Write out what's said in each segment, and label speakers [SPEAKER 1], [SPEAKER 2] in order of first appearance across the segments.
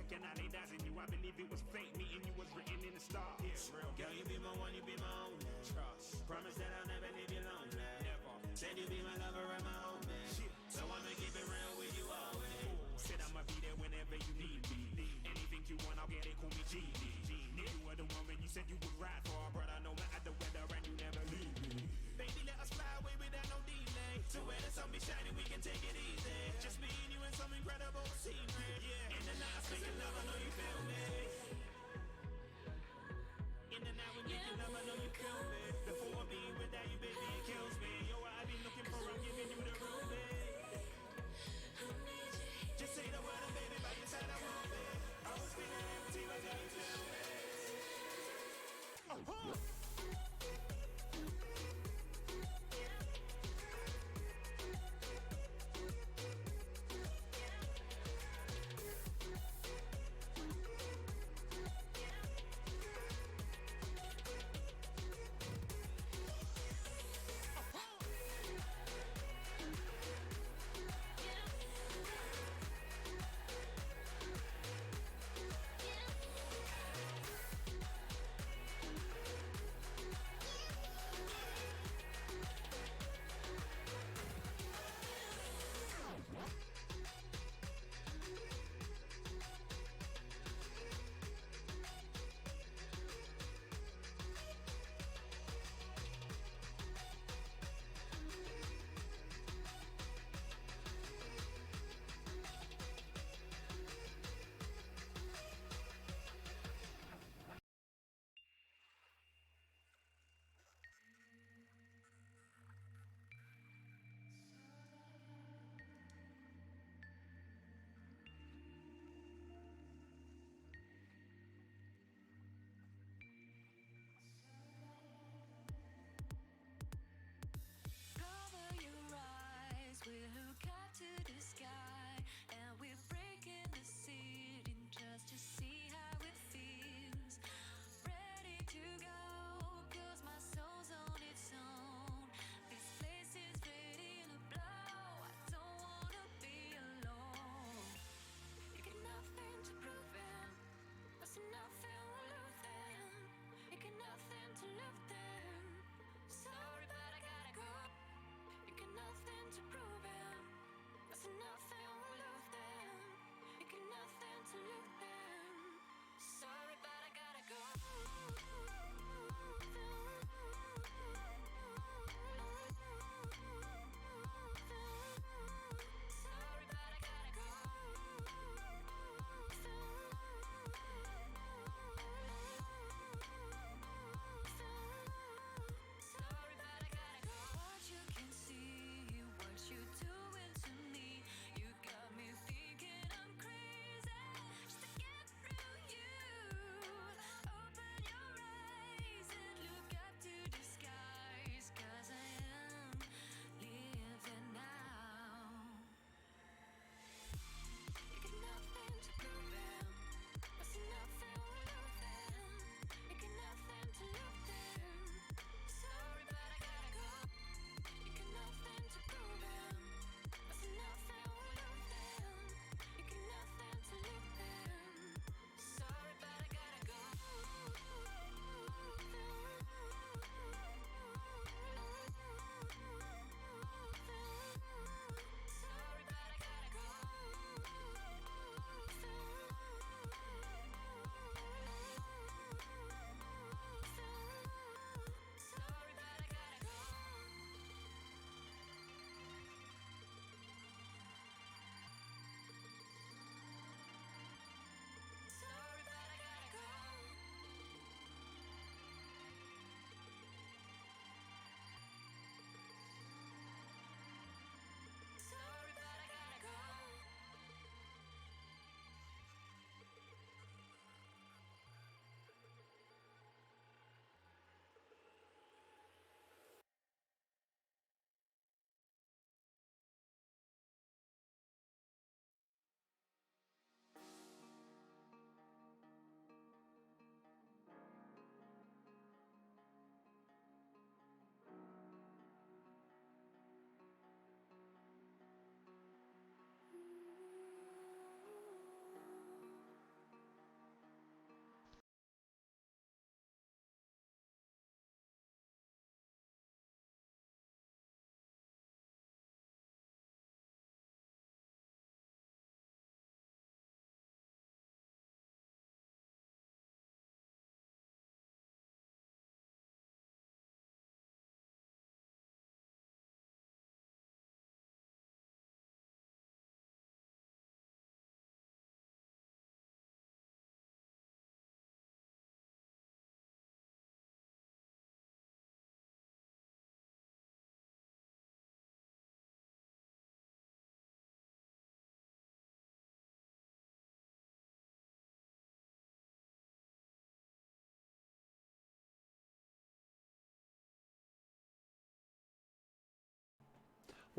[SPEAKER 1] Can I lay dazzling you? I believe it was fate. Meeting you was written in the stars. Yeah, real. Girl, you be my one, you be my only. Trust. Promise that I'll never leave you lonely. Never. Said you be my lover and my homie. Yeah. So I'ma keep it real with you always. Said I'ma be there whenever you need me. Anything you want, I'll get it. Call me Genie. You were the one when you said you would ride for, brother. No matter the weather, and you never leave me. Baby, let us fly away without no delay. To where the sun be shining, we can take it easy. Just me and you in some incredible scenery. Yeah. In the night, speaking love, I know you feel me. In the night, we making love, I know you feel me. The thought of being without you, baby, it kills me. Yo, I've been looking for, I'm giving you the room, just say the word and baby, by your side I won't be. I was feeling empty, but now you feel me.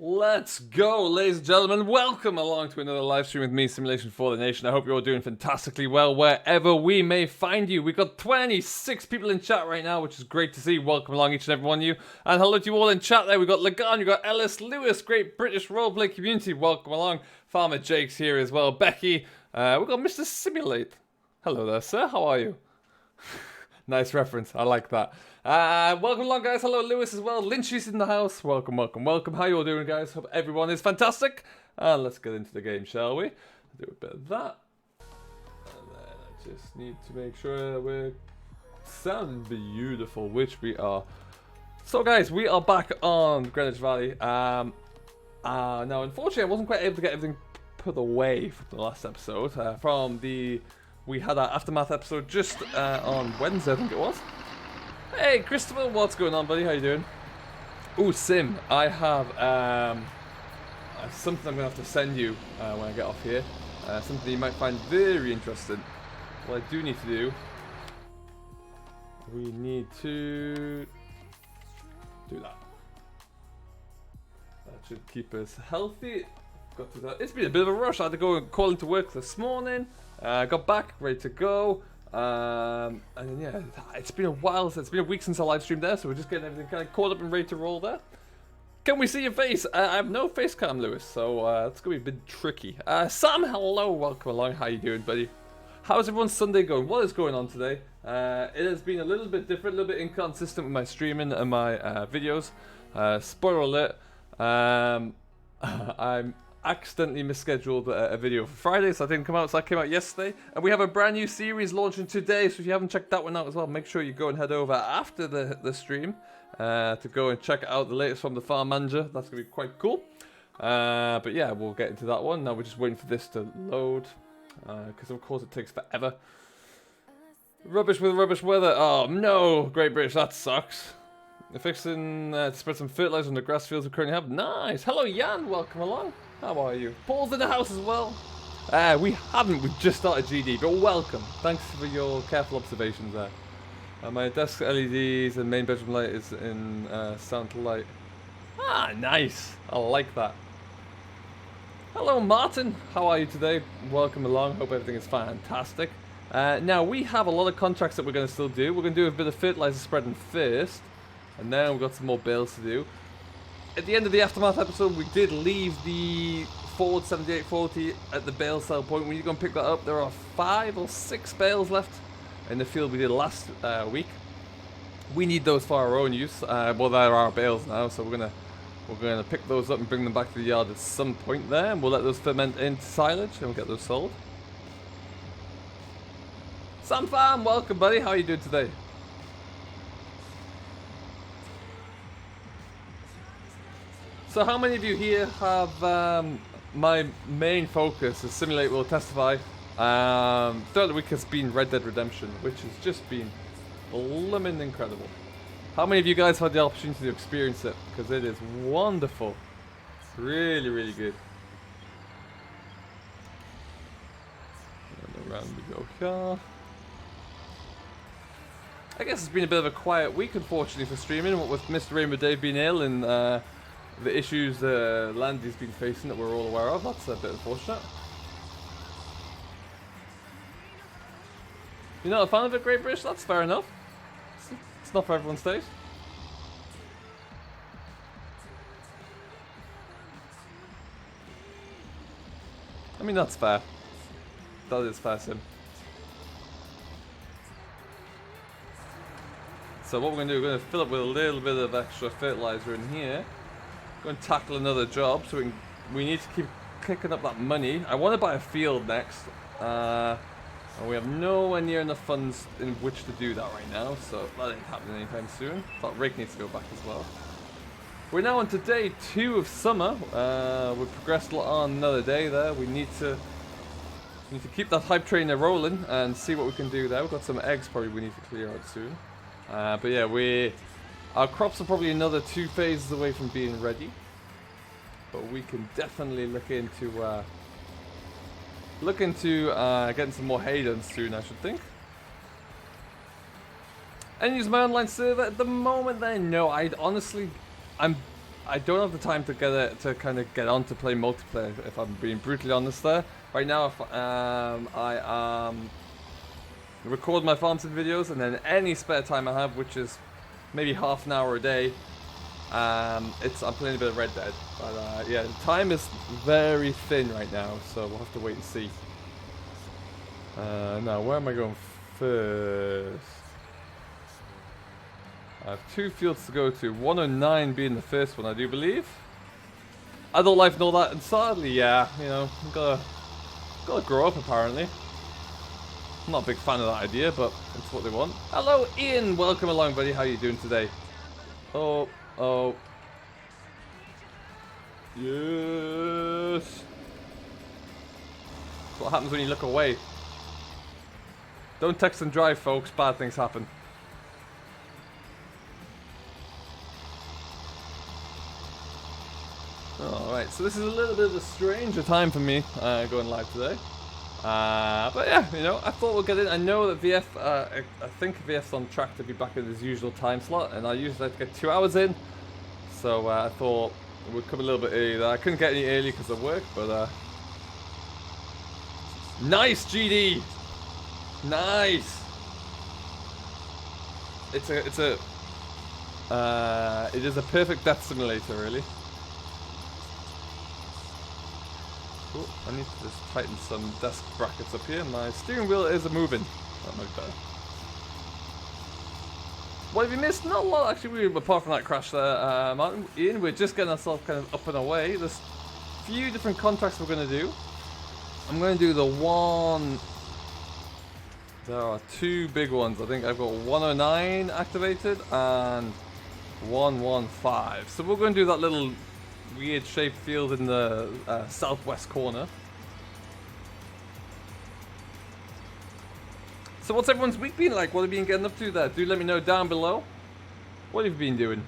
[SPEAKER 2] Let's go, ladies and gentlemen. Welcome along to another live stream with me, Simulation for the Nation. I hope you're all doing fantastically well wherever we may find you. We've got 26 people in chat right now, which is great to see. Welcome along, each and every one of you. And hello to you all in chat there. We've got Lagan, we've got Ellis, Lewis, great British roleplay community. Welcome along. Farmer Jake's here as well. Becky. We've got Mr. Simulate. Hello there, sir. How are you? Nice reference. I like that. Welcome along, guys. Hello, Lewis, as well. Lynchy's in the house. Welcome, welcome, welcome. How you all doing, guys? Hope everyone is fantastic. Let's get into the game, shall we? Do a bit of that. And then I just need to make sure we're sounding beautiful, which we are. So, guys, we are back on Greenwich Valley. Now, unfortunately, I wasn't quite able to get everything put away from the last episode. We had our Aftermath episode just on Wednesday, I think it was. Hey, Christopher, what's going on, buddy? How you doing? Ooh, Sim, I have something I'm going to have to send you when I get off here. Something you might find very interesting. What I do need to do, we need to do that. That should keep us healthy. Got to that. It's been a bit of a rush. I had to go and call into work this morning. Got back, ready to go. And then, yeah, it's been a while. It's been a week since I live streamed there, so we're just getting everything kind of caught up and ready to roll there. Can we see your face? I have no face cam, Lewis, so it's going to be a bit tricky. Sam, hello, welcome along. How you doing, buddy? How's everyone's Sunday going? What is going on today? It has been a little bit different, a little bit inconsistent with my streaming and my videos. Spoiler alert, I'm accidentally misscheduled a video for Friday, so I didn't come out, so that came out yesterday. And we have a brand new series launching today, so if you haven't checked that one out as well, make sure you go and head over after the stream to go and check out the latest from the Farm Manager. That's going to be quite cool. But yeah, we'll get into that one. Now we're just waiting for this to load, because of course it takes forever. Rubbish with rubbish weather. Oh no, Great British, that sucks. They're fixing to spread some fertilizer on the grass fields we currently have. Nice. Hello, Jan. Welcome along. How are you? Paul's in the house as well. We just started GD, but welcome. Thanks for your careful observations there. My desk LEDs and main bedroom light is in sound light. Ah, nice. I like that. Hello, Martin. How are you today? Welcome along. Hope everything is fantastic. Now, we have a lot of contracts that we're going to still do. We're going to do a bit of fertilizer spreading first, and then we've got some more bales to do. At the end of the Aftermath episode, we did leave the Ford 7840 at the bale sell point. We need to go and pick that up. There are 5 or 6 bales left in the field we did last week. We need those for our own use. Well, there are bales now, so we're gonna pick those up and bring them back to the yard at some point there, and we'll let those ferment into silage and we'll get those sold. Sam Farm, welcome, buddy. How are you doing today? So how many of you here have my main focus, as Simulate will testify, throughout the week has been Red Dead Redemption, which has just been blooming incredible. How many of you guys had the opportunity to experience it? Because it is wonderful. It's really, really good. And around we go here. I guess it's been a bit of a quiet week, unfortunately, for streaming, what with Mr. Rainbow Dave being ill and the issues Landy's been facing that we're all aware of. That's a bit unfortunate. You're not a fan of it, Great British? That's fair enough. It's not for everyone's taste. I mean, that's fair. That is fair, Sim. So what we're going to do, we're going to fill up with a little bit of extra fertilizer in here. Go and tackle another job, so we need to keep kicking up that money. I want to buy a field next, and we have nowhere near enough funds in which to do that right now, so that ain't happening anytime soon. Thought Rick needs to go back as well. We're now on to day 2 of summer. We've progressed on another day there. We need to keep that hype train rolling and see what we can do there. We've got some eggs probably we need to clear out soon. But yeah, our crops are probably another 2 phases away from being ready, but we can definitely look into getting some more hay done soon, I should think. And use my online server at the moment. Then no, I'm I don't have the time to kind of get on to play multiplayer. If I'm being brutally honest, there right now, if I record my farming videos, and then any spare time I have, which is maybe half an hour a day, I'm playing a bit of Red Dead. But yeah, the time is very thin right now, so we'll have to wait and see. Now, where am I going first? I have 2 fields to go to, 109 being the first one, I do believe. Adult life and all that, and sadly, yeah, you know, gotta grow up apparently. I'm not a big fan of that idea, but it's what they want. Hello, Ian, welcome along, buddy. How you doing today? Oh, yes. That's what happens when you look away. Don't text and drive, folks. Bad things happen. Alright, so this is a little bit of a stranger time for me going live today. But yeah, you know, I thought we'll get in. I know that VF, I think VF's on track to be back at his usual time slot, and I usually like to get 2 hours in. So I thought it would come a little bit early. I couldn't get any early because of work, but nice, GD! Nice! It is a perfect death simulator, really. Oh, I need to just tighten some desk brackets up here. My steering wheel is moving. That might be better. What have you missed? Not a lot, actually, apart from that crash there, Martin. Ian, we're just getting ourselves kind of up and away. There's a few different contracts we're going to do. I'm going to do the one... There are 2 big ones. I think I've got 109 activated and 115. So we're going to do that little weird shaped field in the southwest corner. So what's everyone's week been like? What have you been getting up to there? Do let me know down below. What have you been doing?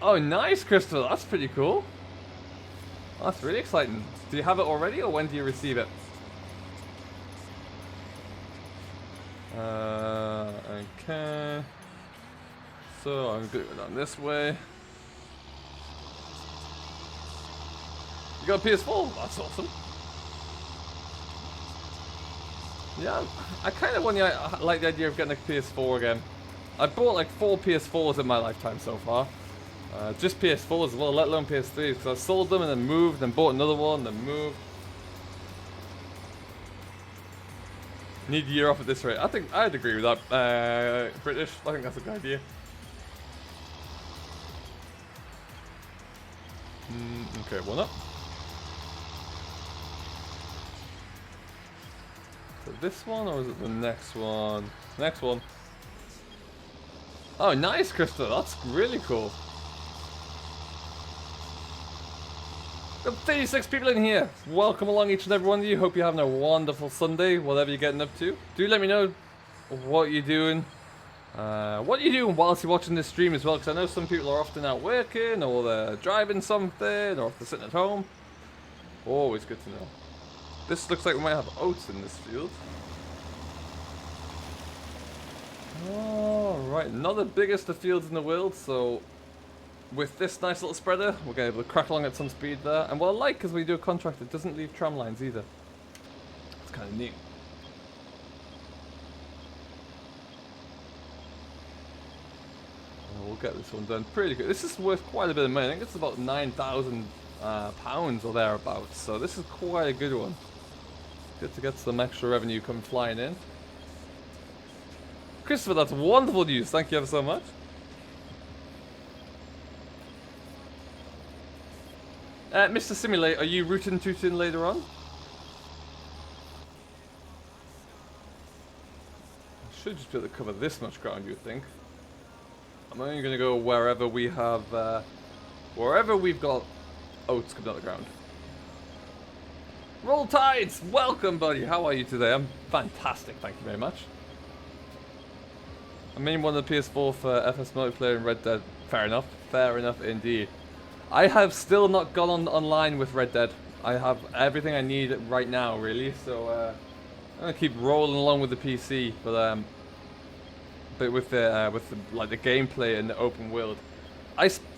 [SPEAKER 2] Oh, nice, Crystal. That's pretty cool. That's really exciting. Do you have it already, or when do you receive it? Okay. So I'm going on this way. You got a PS4? That's awesome. Yeah, I kind of like the idea of getting a PS4 again. I bought like 4 PS4s in my lifetime so far. Just PS4s as well, let alone PS3s, because I sold them and then moved, then bought another one, then moved. Need a year off at this rate. I think I'd agree with that. British, I think that's a good idea. Okay, one up. So this one, or is it the next one? Next one. Oh, nice, Crystal. That's really cool. Got 36 people in here. Welcome along, each and every one of you. Hope you're having a wonderful Sunday, whatever you're getting up to. Do let me know what you're doing. What you're doing whilst you're watching this stream as well, because I know some people are often out working, or they're driving something, or if they're sitting at home. Always good to know. This looks like we might have oats in this field. Alright, not the biggest of fields in the world, so with this nice little spreader, we're going to be able to crack along at some speed there. And what I like, because when you do a contract, it doesn't leave tram lines either. It's kind of neat. We'll get this one done pretty good. This is worth quite a bit of money. I think it's about £9,000 or thereabouts. So this is quite a good one. Good to get some extra revenue come flying in. Christopher, that's wonderful news. Thank you ever so much. Mr. Simulate, are you rootin' tootin' later on? I should just be able to cover this much ground, you'd think. I'm only going to go wherever we have, wherever we've got oats coming out of the ground. Roll Tides! Welcome, buddy. How are you today? I'm fantastic, thank you very much. I'm in one of the PS4 for FS multiplayer and Red Dead. Fair enough indeed. I have still not gone online with Red Dead. I have everything I need right now, really. So I'm gonna keep rolling along with the PC. But but with the like the gameplay and the open world.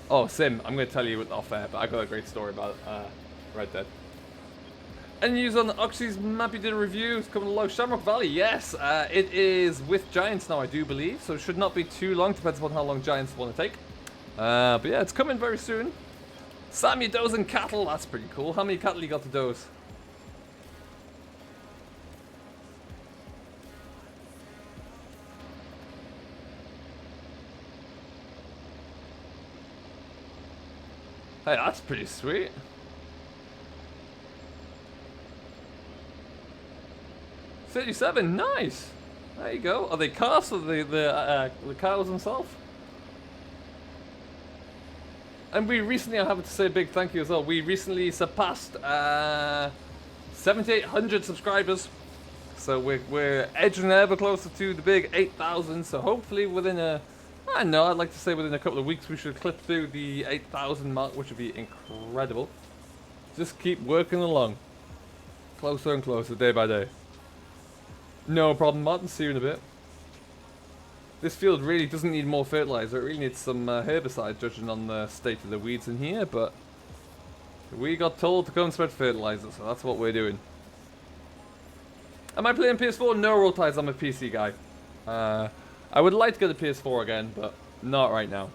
[SPEAKER 2] Oh, Sim, I'm gonna tell you off air, but I got a great story about Red Dead. Any news on Oxy's map you did a review? It's coming along. Shamrock Valley, yes. It is with Giants now, I do believe, so it should not be too long. Depends on how long Giants want to take. But yeah, it's coming very soon. Sam, you're dozing cattle. That's pretty cool. How many cattle you got to doze? Hey, that's pretty sweet. $37, nice. There you go. Are they calves or the cows themselves? And we recently, I have to say a big thank you as well. We recently surpassed 7,800 subscribers. So we're edging ever closer to the big 8,000. So hopefully within I don't know, I'd like to say within a couple of weeks we should clip through the 8,000 mark, which would be incredible. Just keep working along. Closer and closer, day by day. No problem, Martin. See you in a bit. This field really doesn't need more fertilizer. It really needs some herbicide, judging on the state of the weeds in here, but we got told to go and spread fertilizer, so that's what we're doing. Am I playing PS4? No, Roll Tides, I'm a PC guy. I would like to get a PS4 again, but not right now.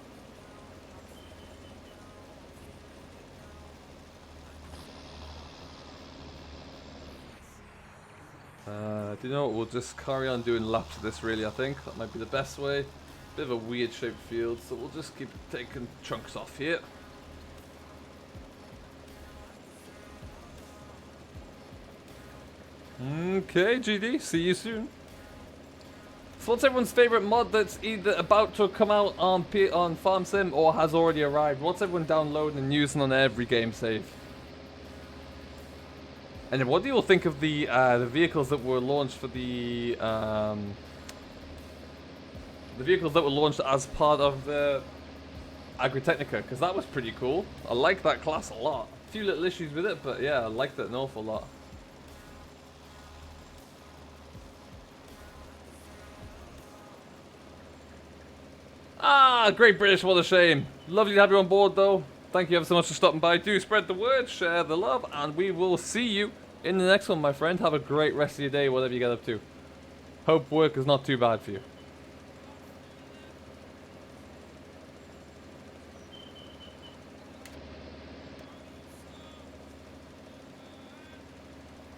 [SPEAKER 2] Do you know what? We'll just carry on doing laps of this, really, I think. That might be the best way. Bit of a weird shaped field, so we'll just keep taking chunks off here. Okay, GD, see you soon. So what's everyone's favourite mod that's either about to come out on Farm Sim or has already arrived? What's everyone downloading and using on every game save? And then what do you all think of the vehicles that were launched for the vehicles that were launched as part of the Agritechnica? Because that was pretty cool. I like that class a lot. A few little issues with it, but yeah, I liked it an awful lot. Ah, Great British, what a shame. Lovely to have you on board, though. Thank you ever so much for stopping by. Do spread the word, share the love, and we will see you in the next one, my friend. Have a great rest of your day, whatever you get up to. Hope work is not too bad for you.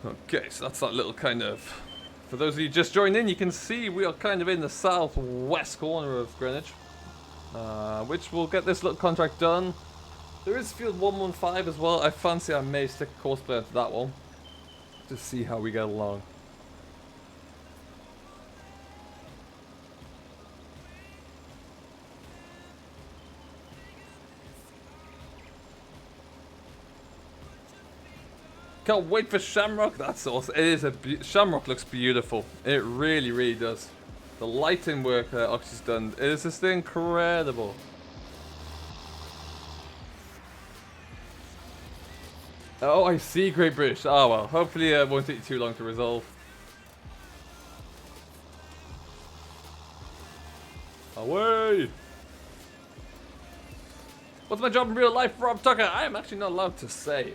[SPEAKER 2] Okay, so that's that little kind of... For those of you just joined in, you can see we are kind of in the southwest corner of Greenwich. Which will get this little contract done. There is field 115 as well. I fancy I may stick a course player to that one. To see how we get along. Can't wait for Shamrock. That's awesome. It is Shamrock looks beautiful. It really, really does. The lighting work that Oxy's done is just incredible. Oh, I see, Great British. Oh well, hopefully it won't take you too long to resolve. Away! What's my job in real life, Rob Tucker? I am actually not allowed to say.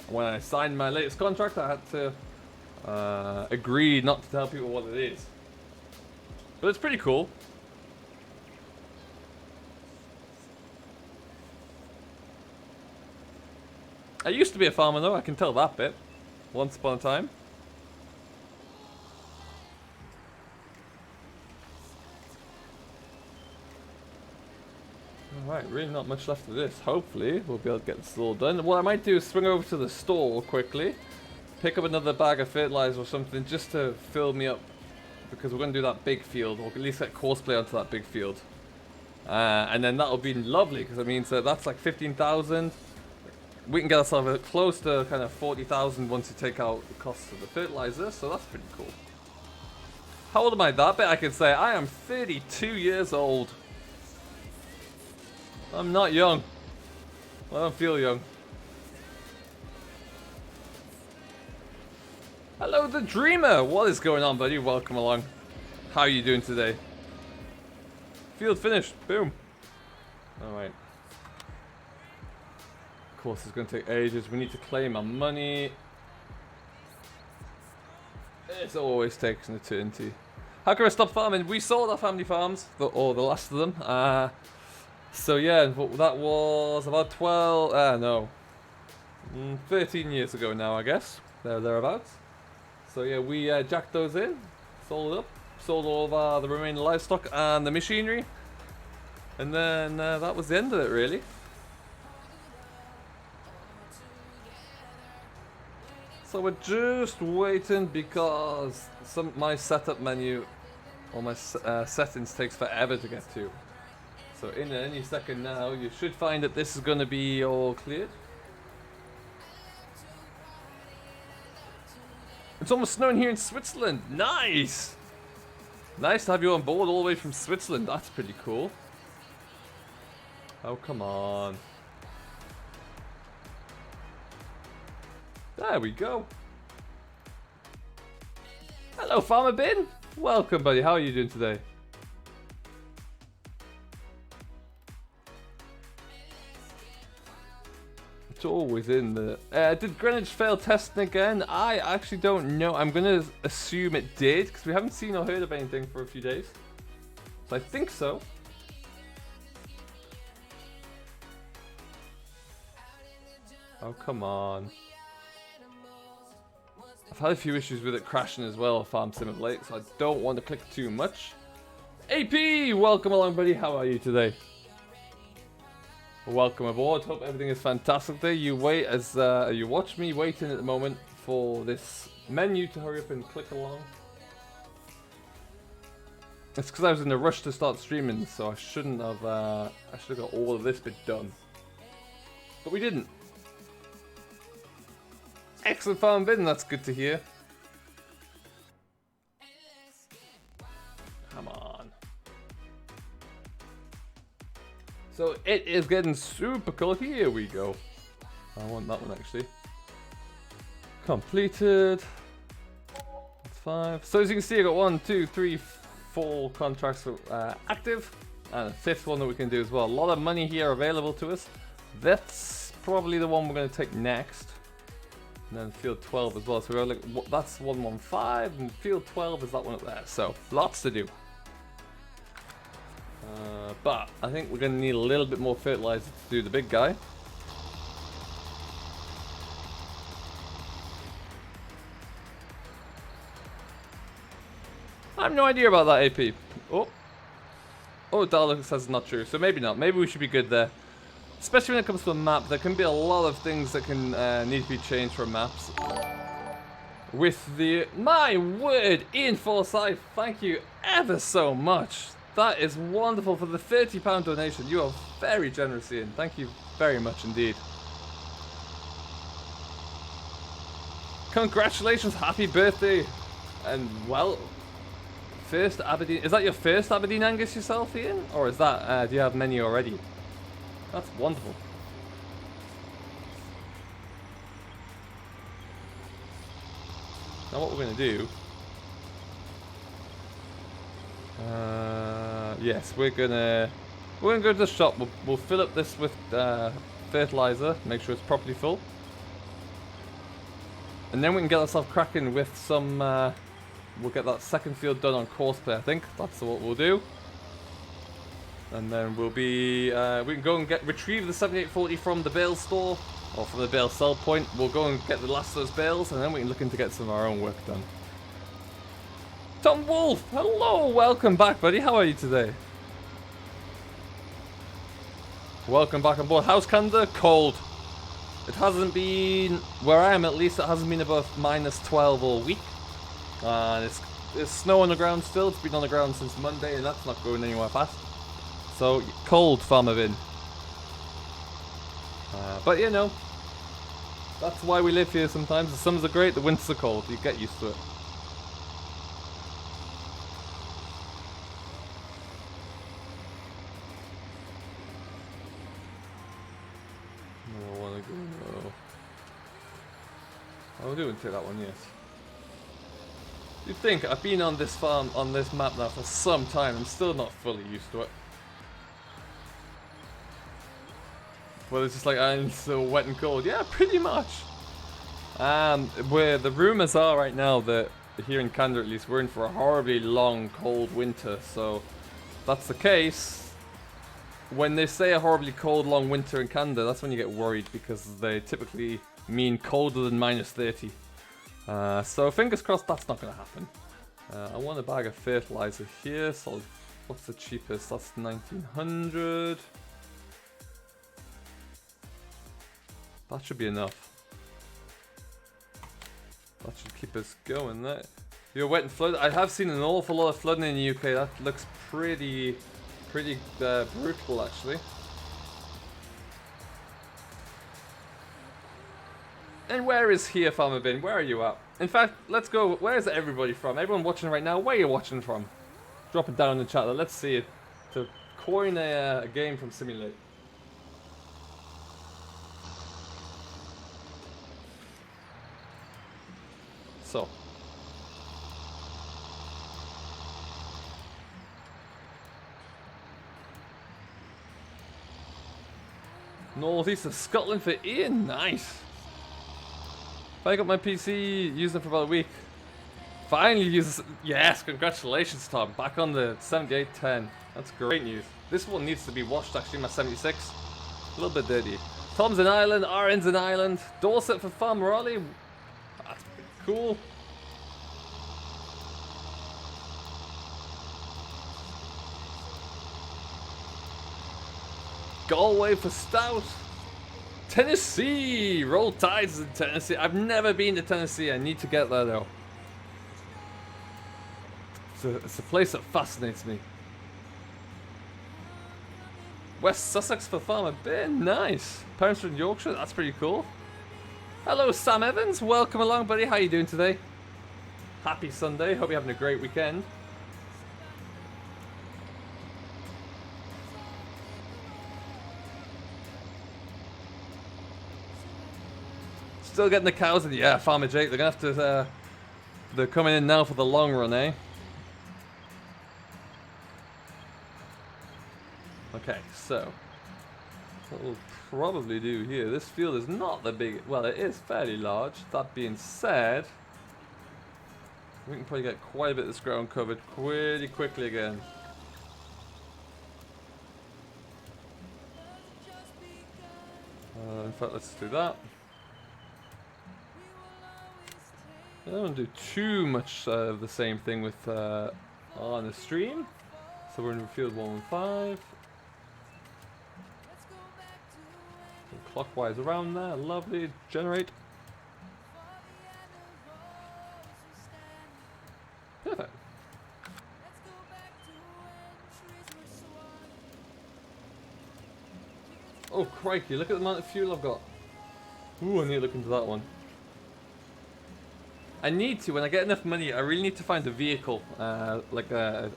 [SPEAKER 2] When I signed my latest contract, I had to agree not to tell people what it is. But it's pretty cool. I used to be a farmer though, I can tell that bit. Once upon a time. Alright, really not much left of this. Hopefully, we'll be able to get this all done. What I might do is swing over to the store quickly. Pick up another bag of fertilizer or something just to fill me up. Because we're going to do that big field, or at least get courseplay onto that big field. And then that'll be lovely, because it means that that's like 15,000. We can get ourselves close to kind of 40,000 once you take out the costs of the fertilizer, so that's pretty cool. How old am I? That bit I can say I am 32 years old. I'm not young. I don't feel young. Hello, the Dreamer. What is going on, buddy? Welcome along. How are you doing today? Field finished. Boom. Alright. Of course, it's going to take ages. We need to claim our money. It always takes an eternity. How can I stop farming? We sold our family farms, or the last of them. So yeah, that was about 13 years ago now, I guess. Thereabouts. So yeah, we jacked those in, sold it up, sold all of the remaining livestock and the machinery. And then that was the end of it, really. So we're just waiting because my setup menu or my settings takes forever to get to. So in any second now, you should find that this is going to be all cleared. It's almost snowing here in Switzerland. Nice! Nice to have you on board all the way from Switzerland. That's pretty cool. Oh, come on. There we go. Hello, Farmer Bin. Welcome, buddy. How are you doing today? It's always in the... did Greenwich fail testing again? I actually don't know. I'm going to assume it did, because we haven't seen or heard of anything for a few days. So I think so. Oh, come on. I've had a few issues with it crashing as well, Farm Sim of late, so I don't want to click too much. AP! Welcome along, buddy. How are you today? Welcome aboard. Hope everything is fantastic there. You wait as you watch me waiting at the moment for this menu to hurry up and click along. It's because I was in a rush to start streaming, so I shouldn't have. I should have got all of this bit done, but we didn't. Excellent farm bin. That's good to hear. Come on. So it is getting super cool. Here we go. I want that one actually. Completed. That's 5. So as you can see, I got 1, 2, 3, 4 contracts active, and a 5th one that we can do as well. A lot of money here available to us. That's probably the one we're going to take next. And then field 12 as well. So we're like, that's 115, and field 12 is that one up there. So lots to do. But I think we're going to need a little bit more fertilizer to do the big guy. I have no idea about that AP. Oh, Dalek says not true. So maybe not. Maybe we should be good there. Especially when it comes to a map, there can be a lot of things that can need to be changed from maps. With the... My word, Ian Forsyth, thank you ever so much. That is wonderful for the £30 donation. You are very generous, Ian. Thank you very much indeed. Congratulations, happy birthday. And well, first Aberdeen... Is that your first Aberdeen Angus yourself, Ian? Or is that... do you have many already? That's wonderful. Now what we're going to do... yes, we're gonna go to the shop. We'll fill up this with fertilizer, make sure it's properly full, and then we can get ourselves cracking with some. We'll get that second field done on courseplay. I think that's what we'll do, and then we'll be. We can go and retrieve the 7840 from the Bale store or from the Bale sell point. We'll go and get the last of those bales, and then we can look into get some of our own work done. Tom Wolf, hello, welcome back, buddy. How are you today? Welcome back on board. How's Canada? Cold. It hasn't been, where I am at least, it hasn't been above -12 all week. And it's snow on the ground still. It's been on the ground since Monday, and that's not going anywhere fast. So, cold, Farmer Vin. But you know, that's why we live here sometimes. The summers are great, the winters are cold. You get used to it. I'll do and take that one, yes. You'd think I've been on this farm, on this map now for some time and still not fully used to it. Well, it's just like, I'm so wet and cold. Yeah, pretty much. Where the rumors are right now that here in Canada, at least, we're in for a horribly long, cold winter. So, if that's the case, when they say a horribly cold, long winter in Canada, that's when you get worried because they typically mean colder than -30. So, fingers crossed that's not going to happen. I want a bag of fertilizer here. So, what's the cheapest? That's 1900. That should be enough. That should keep us going there. You're wet and flood. I have seen an awful lot of flooding in the UK. That looks pretty brutal, actually. And where is here, Farmer Bin? Where are you at? In fact, let's go. Where is everybody from? Everyone watching right now, where are you watching from? Drop it down in the chat. Let's see it. To coin a game from Simulate. So. Northeast of Scotland for Ian. Nice. I got my PC, used it for about a week. Finally used. Yes, congratulations, Tom. Back on the 7810. That's great news. This one needs to be washed, actually, my 76. A little bit dirty. Tom's in Ireland, RN's in Ireland. Dorset for Farmer Ollie. That's pretty cool. Galway for Stout. Tennessee! Roll Tides in Tennessee. I've never been to Tennessee. I need to get there though. It's a place that fascinates me. West Sussex for Farmer Bin. Nice. Parents from Yorkshire. That's pretty cool. Hello, Sam Evans. Welcome along, buddy. How you doing today? Happy Sunday. Hope you're having a great weekend. Still getting the cows in. Yeah, Farmer Jake. They're gonna have to. They're coming in now for the long run, eh? Okay, so what we'll probably do here. This field is not the big. Well, it is fairly large. That being said, we can probably get quite a bit of this ground covered pretty quickly again. In fact, let's do that. I don't want to do too much of the same thing with on the stream. So we're in field 115. Clockwise around there. Lovely. Generate. Perfect. Oh crikey, look at the amount of fuel I've got. Ooh, I need to look into that one. I need to, when I get enough money, I really need to find a vehicle, like a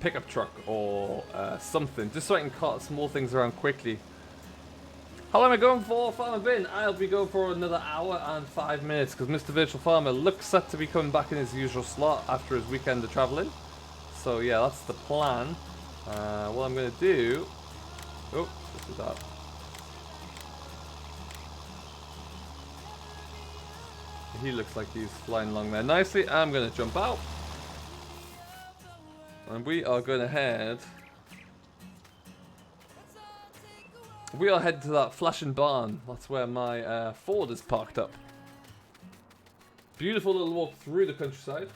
[SPEAKER 2] pickup truck or something, just so I can cart small things around quickly. How long am I going for, Farmer Bin? I'll be going for another hour and 5 minutes, because Mr. Virtual Farmer looks set to be coming back in his usual slot after his weekend of travelling. So yeah, that's the plan. What I'm going to do... Oh, let's do that. He looks like he's flying along there nicely. I'm going to jump out. And we are going to head... We are heading to that flashing barn. That's where my Ford is parked up. Beautiful little walk through the countryside.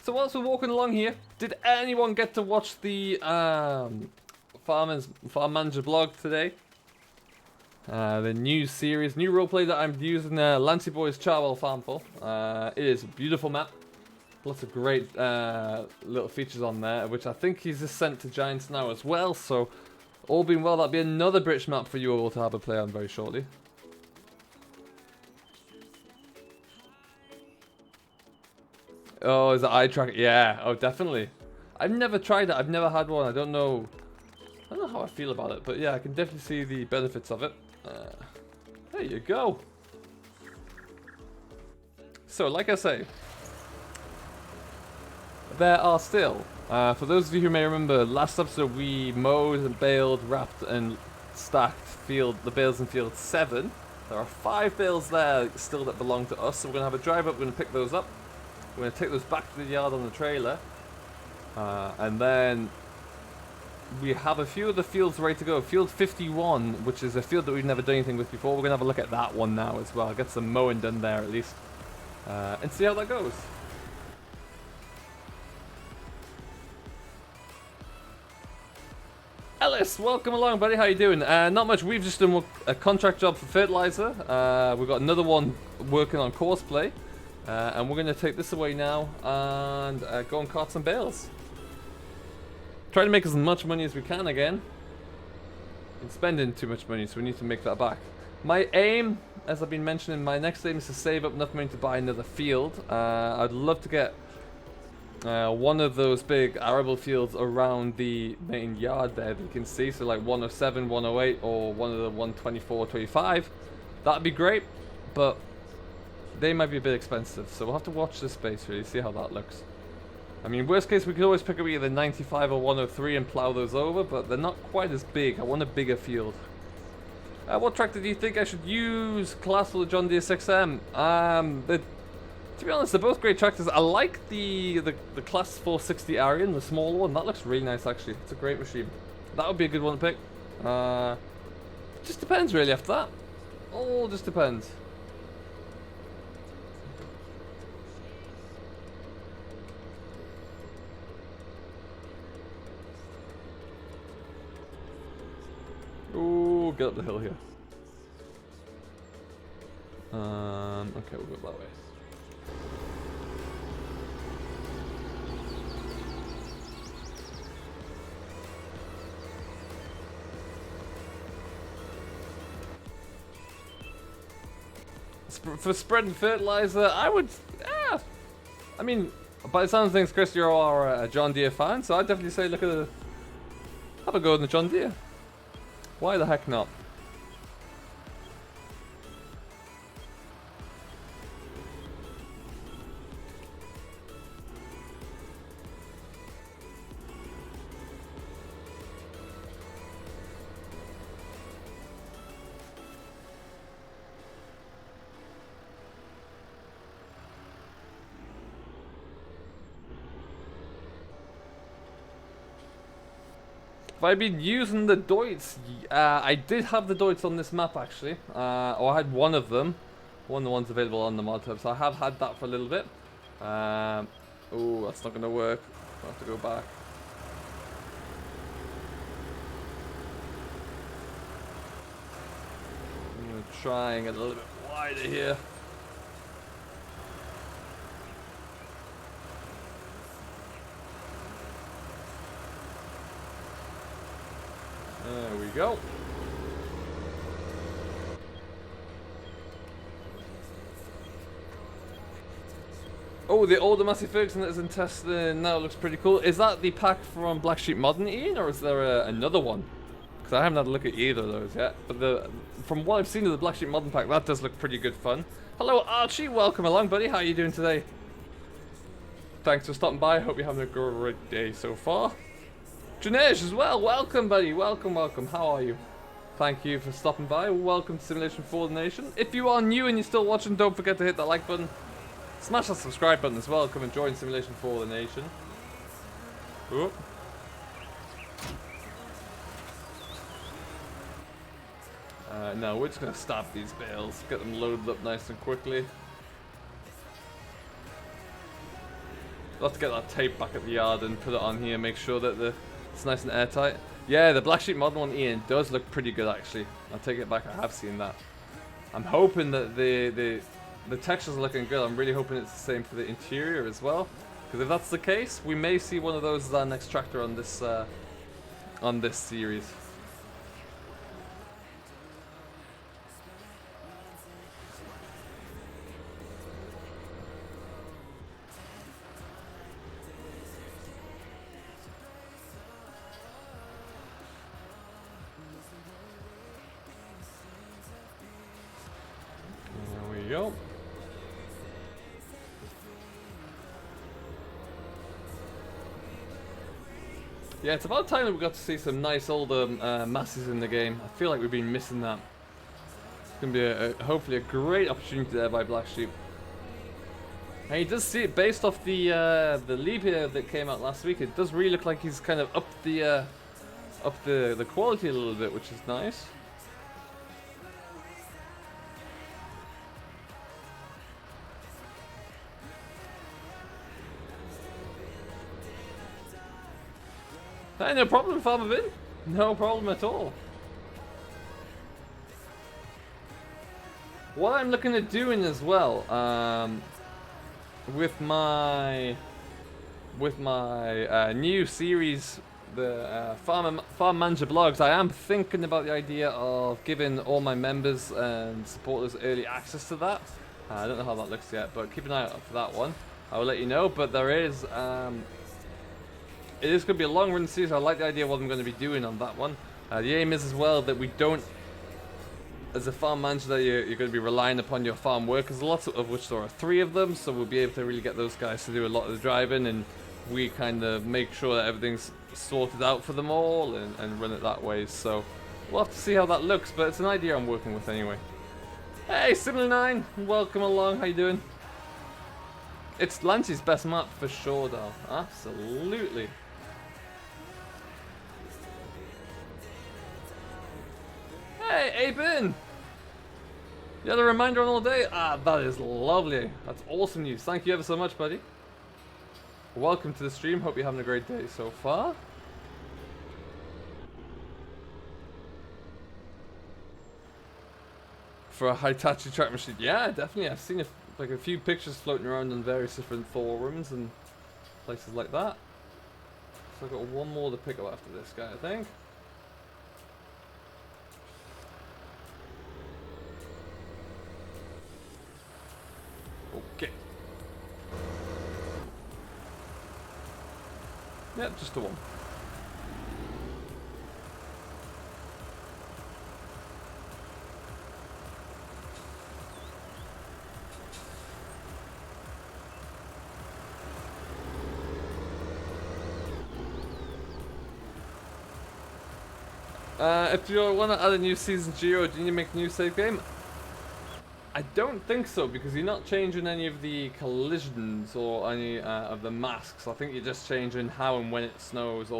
[SPEAKER 2] So whilst we're walking along here, did anyone get to watch the Farm Manager blog today? The new series, new roleplay that I'm using Lancy Boy's Charwell Farm for. It is a beautiful map. Lots of great little features on there, which I think he's just sent to Giants now as well. So, all being well, that'll be another British map for you all to have a play on very shortly. Oh, is it eye tracker? Yeah, oh, definitely. I've never tried it. I've never had one. I don't know how I feel about it, but yeah, I can definitely see the benefits of it. There you go. So, like I say, there are still For those of you who may remember, last episode we mowed and baled, wrapped and stacked the bales in field 7. There are 5 bales there still that belong to us, so we're going to have a drive up, we're going to pick those up. We're going to take those back to the yard on the trailer. And then we have a few of the fields ready to go. Field 51, which is a field that we've never done anything with before. We're going to have a look at that one now as well. Get some mowing done there at least. And see how that goes. Ellis, welcome along, buddy. How you doing? Not much. We've just done a contract job for Fertilizer. We've got another one working on Courseplay. And we're going to take this away now and go and cart some bales. Try to make as much money as we can again. Been spending too much money, so we need to make that back. My aim, as I've been mentioning, my next aim is to save up enough money to buy another field. I'd love to get one of those big arable fields around the main yard there that you can see. So like 107, 108, or one of the 124, 25. That'd be great, but they might be a bit expensive. So we'll have to watch this space really, see how that looks. I mean, worst case, we could always pick up either 95 or 103 and plow those over, but they're not quite as big. I want a bigger field. What tractor do you think I should use? Class or the John Deere 6M? To be honest, they're both great tractors. I like the Class 460 Arian, the small one. That looks really nice, actually. It's a great machine. That would be a good one to pick. Just depends, really, after that. All just depends. Ooh, get up the hill here. Okay, we'll go that way. For spreading fertilizer, I would, I mean, by the sound of things, Chris, you are a John Deere fan, so I'd definitely say have a go in the John Deere. Why the heck not? Have I been using the Deutz? I did have the Deutz on this map actually, or I had one of them, one of the ones available on the mod hub, so I have had that for a little bit. Oh, that's not going to work. I'll have to go back. I'm going to try and get a little bit wider here. There we go. Oh, the older Massey Ferguson that is in testing now looks pretty cool. Is that the pack from Black Sheep Modern, Ian, or is there another one? Because I haven't had a look at either of those yet. But from what I've seen of the Black Sheep Modern pack, that does look pretty good fun. Hello, Archie. Welcome along, buddy. How are you doing today? Thanks for stopping by. Hope you're having a great day so far. Janesh as well, welcome buddy, welcome, how are you? Thank you for stopping by, welcome to Simulation for the Nation. If you are new and you're still watching, don't forget to hit that like button. Smash that subscribe button as well, come and join Simulation for the Nation. Ooh. No, we're just going to stab these bales, get them loaded up nice and quickly. I'll have to get that tape back at the yard and put it on here, make sure that it's nice and airtight. Yeah, the Black Sheep Modern one, Ian, does look pretty good actually. I'll take it back, I have seen that. I'm hoping that the textures are looking good. I'm really hoping it's the same for the interior as well. Because if that's the case, we may see one of those as our next tractor on this series. Go. Yeah, it's about time that we got to see some nice older masses in the game. I feel like we've been missing that. It's going to be hopefully a great opportunity there by Black Sheep. And he does see it based off the leap here that came out last week. It does really look like he's kind of upped the quality a little bit, which is nice. Hey, no problem, Farmer Vin. No problem at all. What I'm looking at doing as well, with my new series, the Farm Manager blogs, I am thinking about the idea of giving all my members and supporters early access to that. I don't know how that looks yet, but keep an eye out for that one. I will let you know. But there is. It is going to be a long run series. I like the idea of what I'm going to be doing on that one. The aim is as well that we don't, as a farm manager, that you're going to be relying upon your farm workers, lots of which there are 3 of them, so we'll be able to really get those guys to do a lot of the driving, and we kind of make sure that everything's sorted out for them all and run it that way. So we'll have to see how that looks, but it's an idea I'm working with anyway. Hey, Similar9, welcome along. How you doing? It's Lance's best map for sure, though. Absolutely. Hey, Aben! You had a reminder on all day? That is lovely. That's awesome news. Thank you ever so much, buddy. Welcome to the stream. Hope you're having a great day so far. For a Hitachi track machine. Yeah, definitely. I've seen like a few pictures floating around on various different forums and places like that. So I've got one more to pick up after this guy, I think. Okay. Yep, just the one. If you want to add a new season Geo, do you need to make a new save game? I don't think so, because you're not changing any of the collisions or any of the masks. I think you're just changing how and when it snows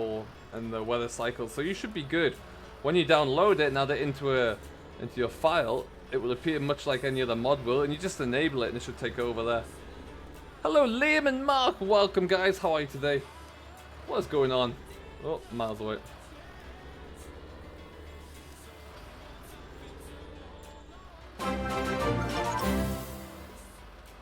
[SPEAKER 2] and the weather cycle. So you should be good. When you download it, now that into your file, it will appear much like any other mod will, and you just enable it and it should take over there. Hello Liam and Mark, welcome guys, how are you today? What's going on? Oh, miles away.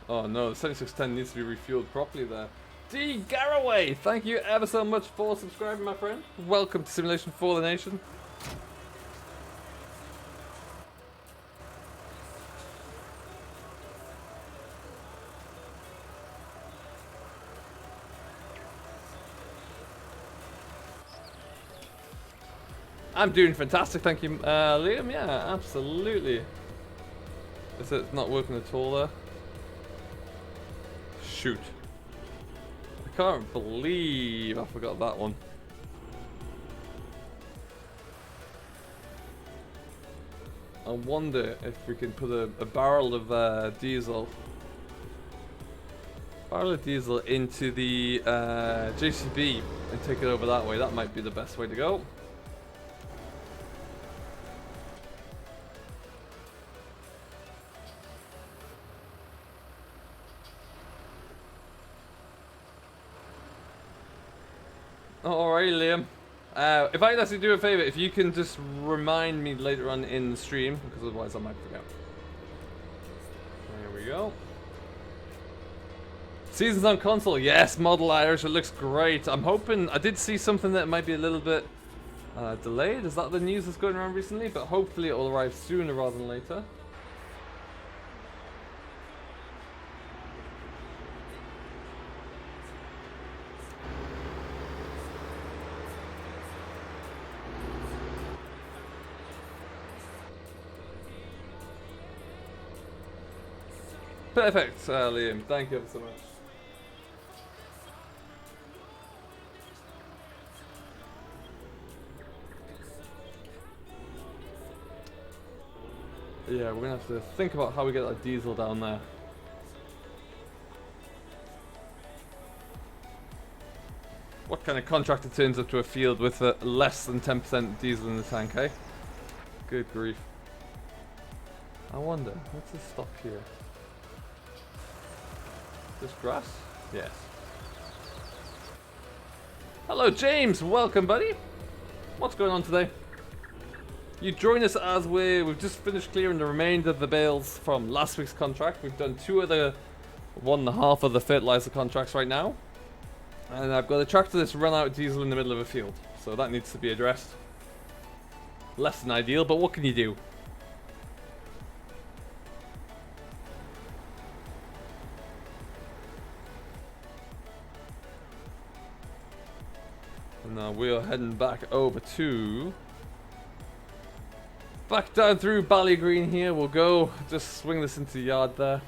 [SPEAKER 2] Oh no, the 7610 needs to be refueled properly there. D. Garraway, thank you ever so much for subscribing, my friend. Welcome to Simulation for the Nation. I'm doing fantastic, thank you, Liam. Yeah, absolutely. It's not working at all there. Shoot. I can't believe I forgot that one. I wonder if we can put a barrel of diesel into the JCB and take it over that way. That might be the best way to go. Alright, Liam. If I could actually do a favor, if you can just remind me later on in the stream, because otherwise I might forget. There we go. Seasons on console, yes, Model Irish, it looks great. I'm hoping, I did see something that might be a little bit delayed. Is that the news that's going around recently? But hopefully it will arrive sooner rather than later. Perfect, Liam. Thank you ever so much. Yeah, we're gonna have to think about how we get that diesel down there. What kind of contractor turns up to a field with less than 10% diesel in the tank, eh? Good grief. I wonder, what's the stock here? This grass? Yes. Hello James, welcome buddy. What's going on today? You join us as we've just finished clearing the remainder of the bales from last week's contract. We've done 1.5 of the fertilizer contracts right now. And I've got a tractor that's run out of diesel in the middle of a field. So that needs to be addressed. Less than ideal, but what can you do? And now we are heading back over to... Back down through Ballygreen here. We'll go just swing this into the yard there.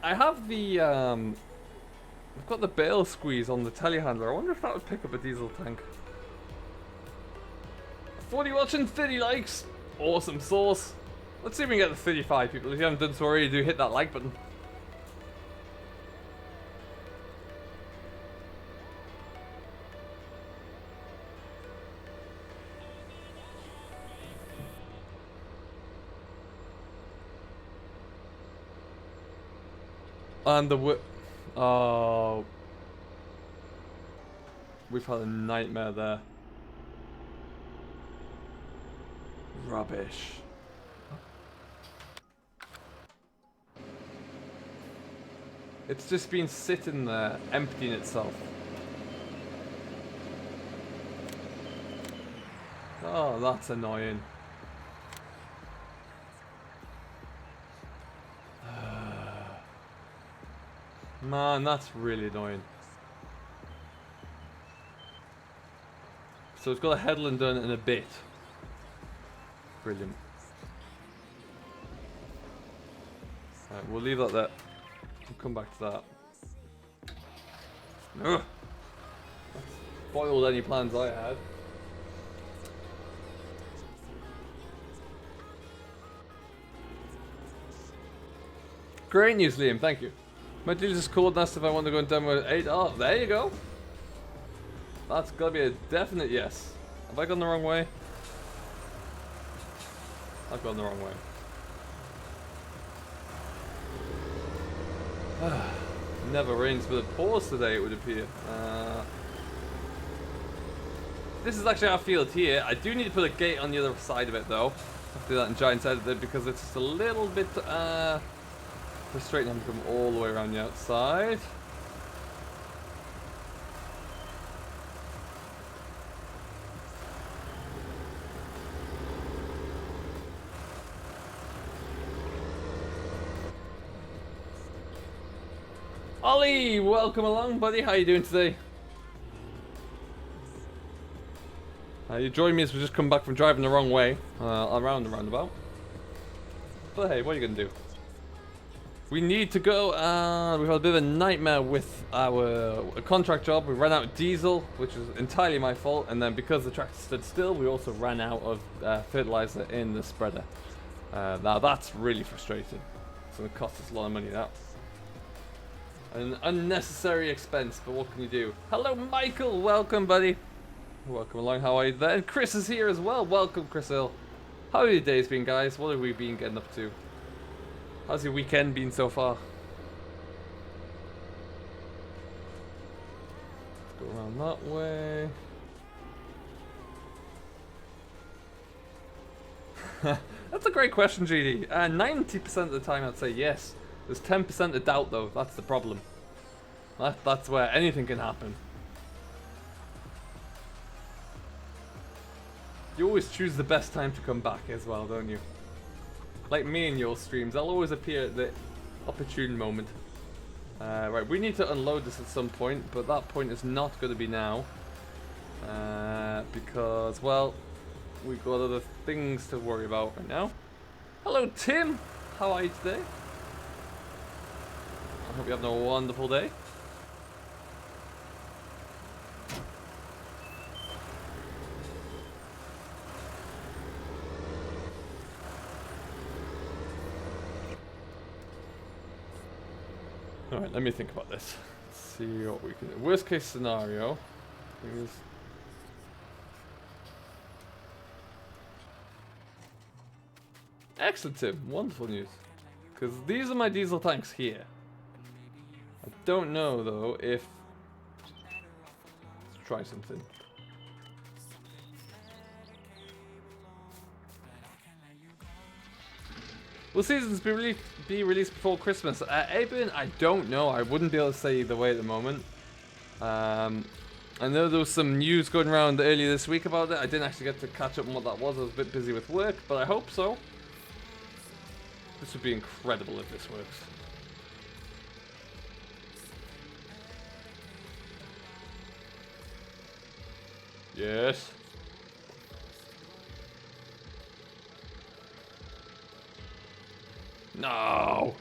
[SPEAKER 2] I have the... I've got the Bale squeeze on the telehandler. I wonder if that would pick up a diesel tank. 40 watching, 30 likes. Awesome sauce. Let's see if we can get the 35 people. If you haven't done so already, do hit that like button. And the oh, we've had a nightmare there. Rubbish. It's just been sitting there, emptying itself. Oh, that's annoying. Man, that's really annoying. So it's got a headland done in a bit. Brilliant. Right, we'll leave that there. We'll come back to that. Ugh. That's spoiled any plans I had. Great news, Liam. Thank you. My deal just called and asked if I want to go and demo 8. Oh, there you go. That's gotta be a definite yes. Have I gone the wrong way? I've gone the wrong way. Never rains but it pours today, it would appear. This is actually our field here. I do need to put a gate on the other side of it though. I'll do that in Giant's Edit because it's just a little bit frustrating having to come all the way around the outside. Ollie, welcome along, buddy. How you doing today? You joined me as we just come back from driving the wrong way, around the roundabout. But hey, what are you gonna do? We need to go. We've had a bit of a nightmare with our contract job. We ran out of diesel, which is entirely my fault, and then because the tractor stood still, we also ran out of fertilizer in the spreader. Now that's really frustrating. It's gonna cost us a lot of money now. An unnecessary expense, but what can you do? Hello, Michael. Welcome, buddy. Welcome along. How are you there? And Chris is here as well. Welcome, Chris Hill. How have your days been, guys? What have we been getting up to? How's your weekend been so far? Let's go around that way. That's a great question, GD. 90% of the time I'd say yes. There's 10% of doubt though, that's the problem. That's where anything can happen. You always choose the best time to come back as well, don't you? Like me in your streams, I'll always appear at the opportune moment. Right, we need to unload this at some point, but that point is not going to be now. Because, well, we've got other things to worry about right now. Hello, Tim! How are you today? I hope you're having a wonderful day. Alright, let me think about this. Let's see what we can do. Worst case scenario is... Excellent, Tim. Wonderful news. Because these are my diesel tanks here. I don't know, though, if... Let's try something. Will seasons be released before Christmas? Aben, I don't know. I wouldn't be able to say either way at the moment. I know there was some news going around earlier this week about it. I didn't actually get to catch up on what that was. I was a bit busy with work, but I hope so. This would be incredible if this works. Yes. No.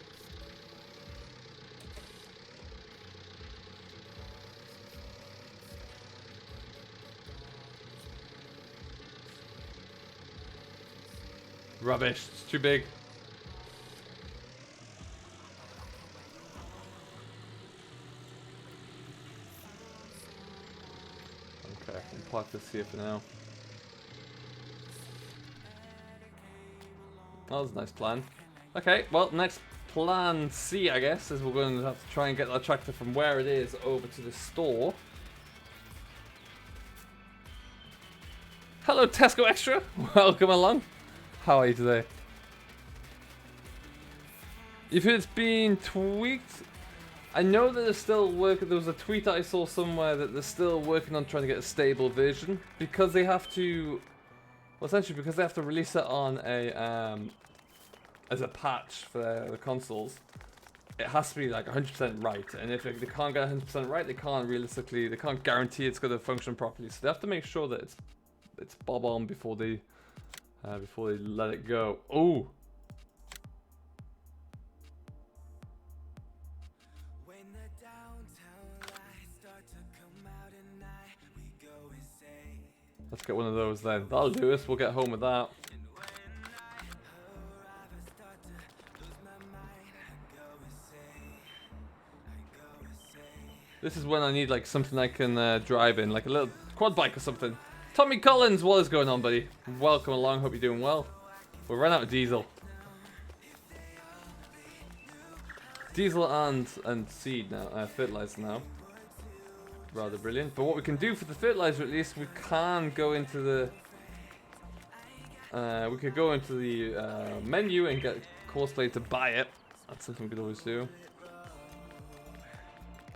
[SPEAKER 2] Rubbish. It's too big. Okay, I can park this here for now. That was a nice plan. Okay, well, next plan C, I guess, is we're going to have to try and get that tractor from where it is over to the store. Hello, Tesco Extra. Welcome along. How are you today? If it's been tweaked, I know that they're still working. There was a tweet that I saw somewhere that they're still working on trying to get a stable version because they have to, well, essentially because they have to release it on a as a patch for the consoles. It has to be like 100% right, and if they can't get 100% right, they can't guarantee it's going to function properly. So they have to make sure that it's bob on before they let it go. Oh. Let's get one of those then. That'll do us. We'll get home with that. This is when I need like something I can drive in, like a little quad bike or something. Tommy Collins, what is going on, buddy? Welcome along. Hope you're doing well. We're running out of diesel. Diesel and seed now, fertilizer now. Rather brilliant. But what we can do for the fertilizer, at least, we can go into the we could go into the menu and get Courseplay to buy it. That's something we could always do.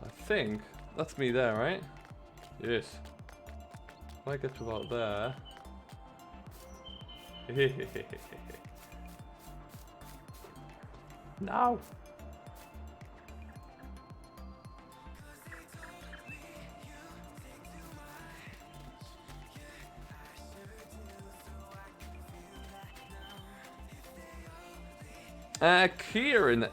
[SPEAKER 2] I think that's me there, right? Yes. If I get to about there. No. Kieran,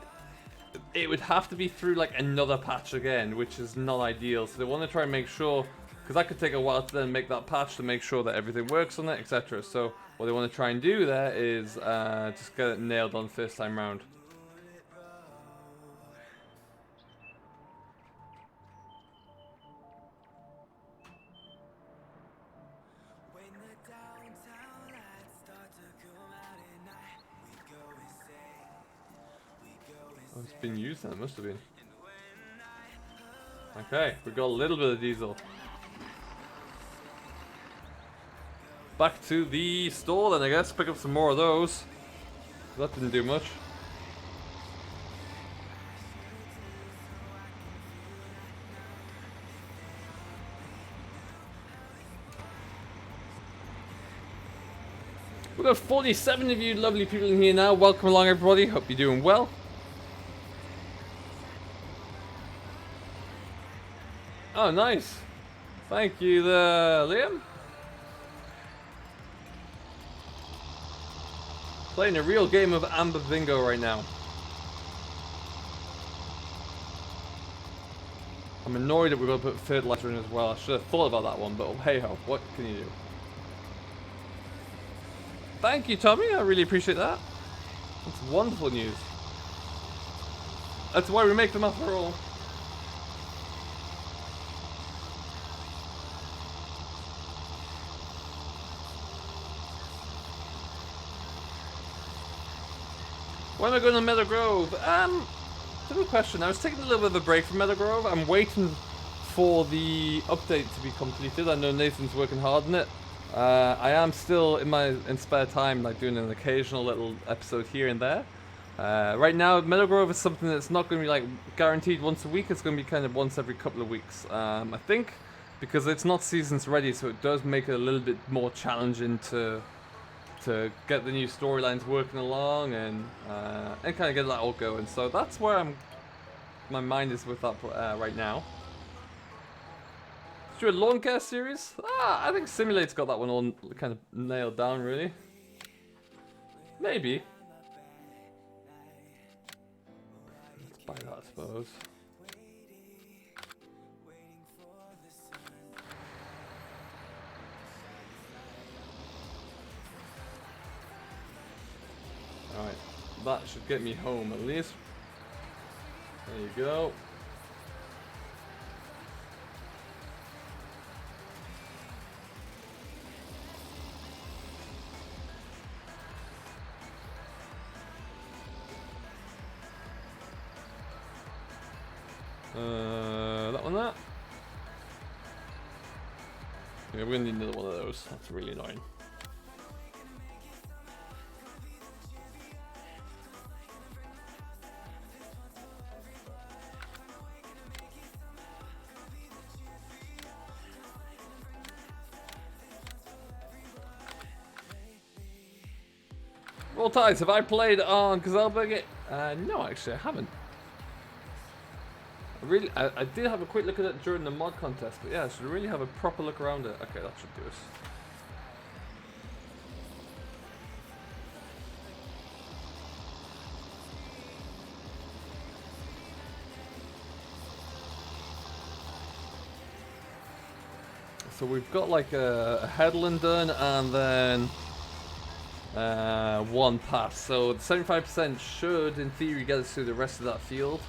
[SPEAKER 2] it would have to be through like another patch again, which is not ideal. So they want to try and make sure, because that could take a while to then make that patch to make sure that everything works on it, etc. So what they want to try and do there is just get it nailed on first time round. Oh, it's been used then, it must have been. Okay, we got a little bit of diesel. Back to the store then, I guess. Pick up some more of those. That didn't do much. We've got 47 of you lovely people in here now. Welcome along, everybody. Hope you're doing well. Oh, nice. Thank you there, Liam. Playing a real game of Amber Bingo right now. I'm annoyed that we're going to put fertilizer in as well. I should have thought about that one, but hey ho, what can you do? Thank you, Tommy. I really appreciate that. That's wonderful news. That's why we make them after all. When am I going to Meadow Grove? It's a good question. I was taking a little bit of a break from Meadow Grove. I'm waiting for the update to be completed. I know Nathan's working hard on it. I am still in spare time, like doing an occasional little episode here and there. Right now, Meadow Grove is something that's not going to be like guaranteed once a week. It's going to be kind of once every couple of weeks. I think because it's not seasons ready, so it does make it a little bit more challenging to get the new storylines working along and kind of get that all going. So that's where my mind is with that right now. Do a lawn care series? I think Simulate's got that one all kind of nailed down, really. Maybe. Let's buy that, I suppose. Alright, that should get me home at least. There you go. That one there. Yeah, we're gonna need another one of those. That's really annoying. Roll Tides, have I played on Gazelberg? No, actually, I haven't. I did have a quick look at it during the mod contest, but yeah, I should really have a proper look around it. Okay, that should do it. So we've got like a headland done and then one pass. So the 75% should, in theory, get us through the rest of that field.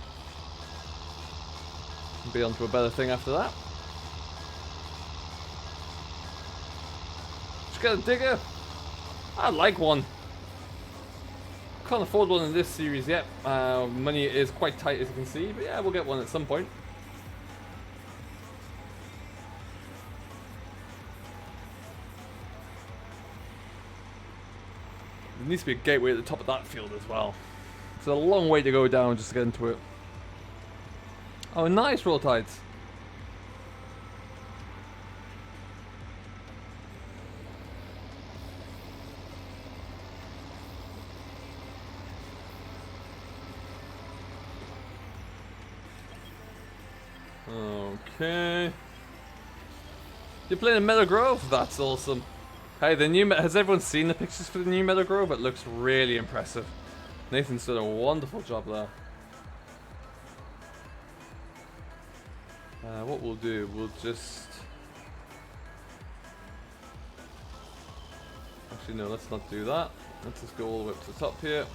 [SPEAKER 2] Be on to a better thing after that. Just get a digger. I'd like one. Can't afford one in this series yet. Money is quite tight, as you can see, but yeah, we'll get one at some point. There needs to be a gateway at the top of that field as well. It's a long way to go down just to get into it. Oh, nice, Roll Tides. Okay. You're playing in Meadow Grove? That's awesome. Hey, has everyone seen the pictures for the new Meadow Grove? It looks really impressive. Nathan's done a wonderful job there. What we'll do, we'll just... Actually, no, let's not do that. Let's just go all the way up to the top here.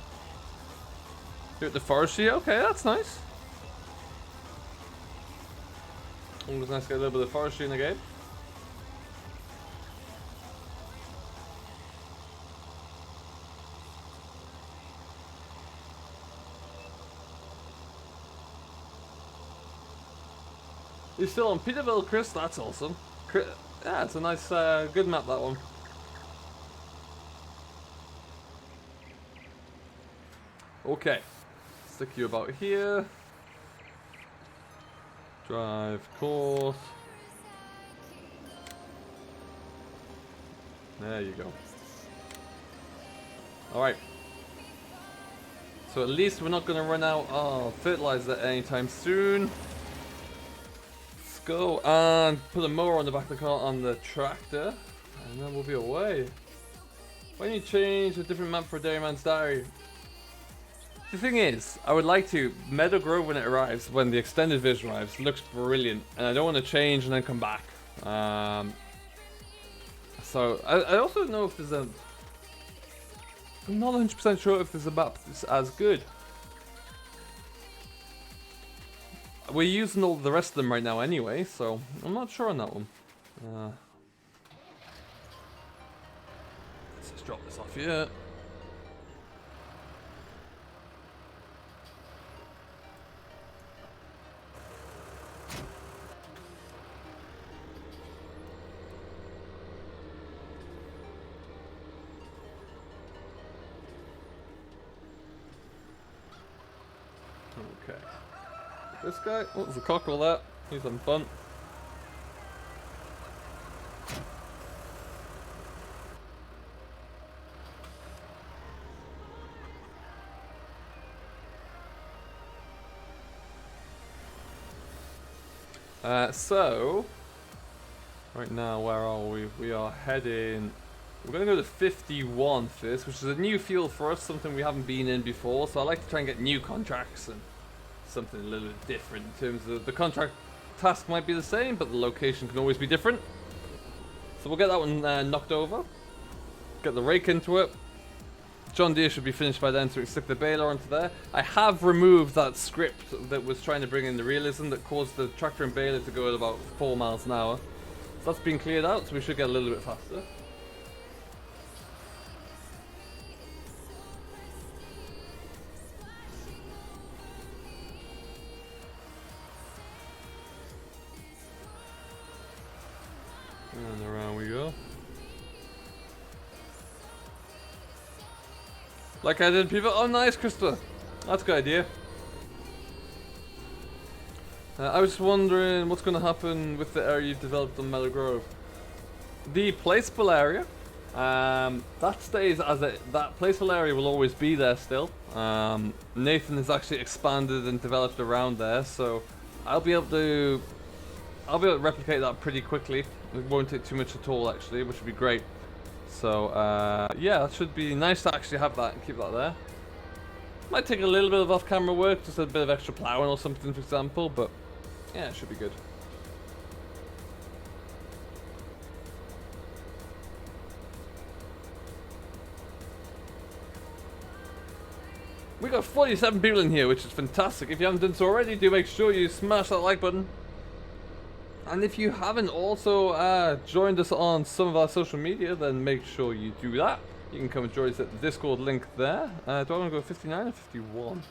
[SPEAKER 2] Here at the forestry, okay, that's nice. Always nice to get a little bit of forestry in the game. You're still on Peterville, Chris? That's awesome. Yeah, it's a nice, good map, that one. Okay. Stick you about here. Drive course. There you go. Alright. So at least we're not going to run out of fertilizer anytime soon. Go and put a mower on the back of the car on the tractor, and then we'll be away. Why don't you change a different map for Dairyman's Diary? The thing is, I would like to. Meadow Grove, when it arrives, when the extended version arrives, looks brilliant, and I don't want to change and then come back. So I also don't know if there's a. I'm not 100% sure if there's a map that's as good. we're using all the rest of them right now anyway, so I'm not sure on that one. Let's just drop this off here. Okay. This guy, oh, there's a cockerel there. He's having fun. So, right now, where are we? We are heading... We're going to go to 51 first, which is a new field for us, something we haven't been in before. So I like to try and get new contracts and something a little bit different in terms of the contract task might be the same, but the location can always be different. So we'll get that one knocked over. Get the rake into it. John Deere should be finished by then, so we can stick the baler onto there. I have removed that script that was trying to bring in the realism that caused the tractor and baler to go at about 4 miles an hour. So that's been cleared out, so we should get a little bit faster. And around we go. Like I did, people. Oh, nice, Krista. That's a good idea. I was wondering what's going to happen with the area you've developed on Meadow Grove. The placeable area, that stays as it. That placeable area will always be there still. Nathan has actually expanded and developed around there, so I'll be able to replicate that pretty quickly. It won't take too much at all, actually, which would be great. So, yeah, that should be nice to actually have that and keep that there. Might take a little bit of off-camera work, just a bit of extra plowing or something, for example, but yeah, it should be good. We got 47 people in here, which is fantastic. If you haven't done so already, do make sure you smash that like button. And if you haven't also joined us on some of our social media, then make sure you do that. You can come and join us at the Discord link there. Do I want to go 59 or 51?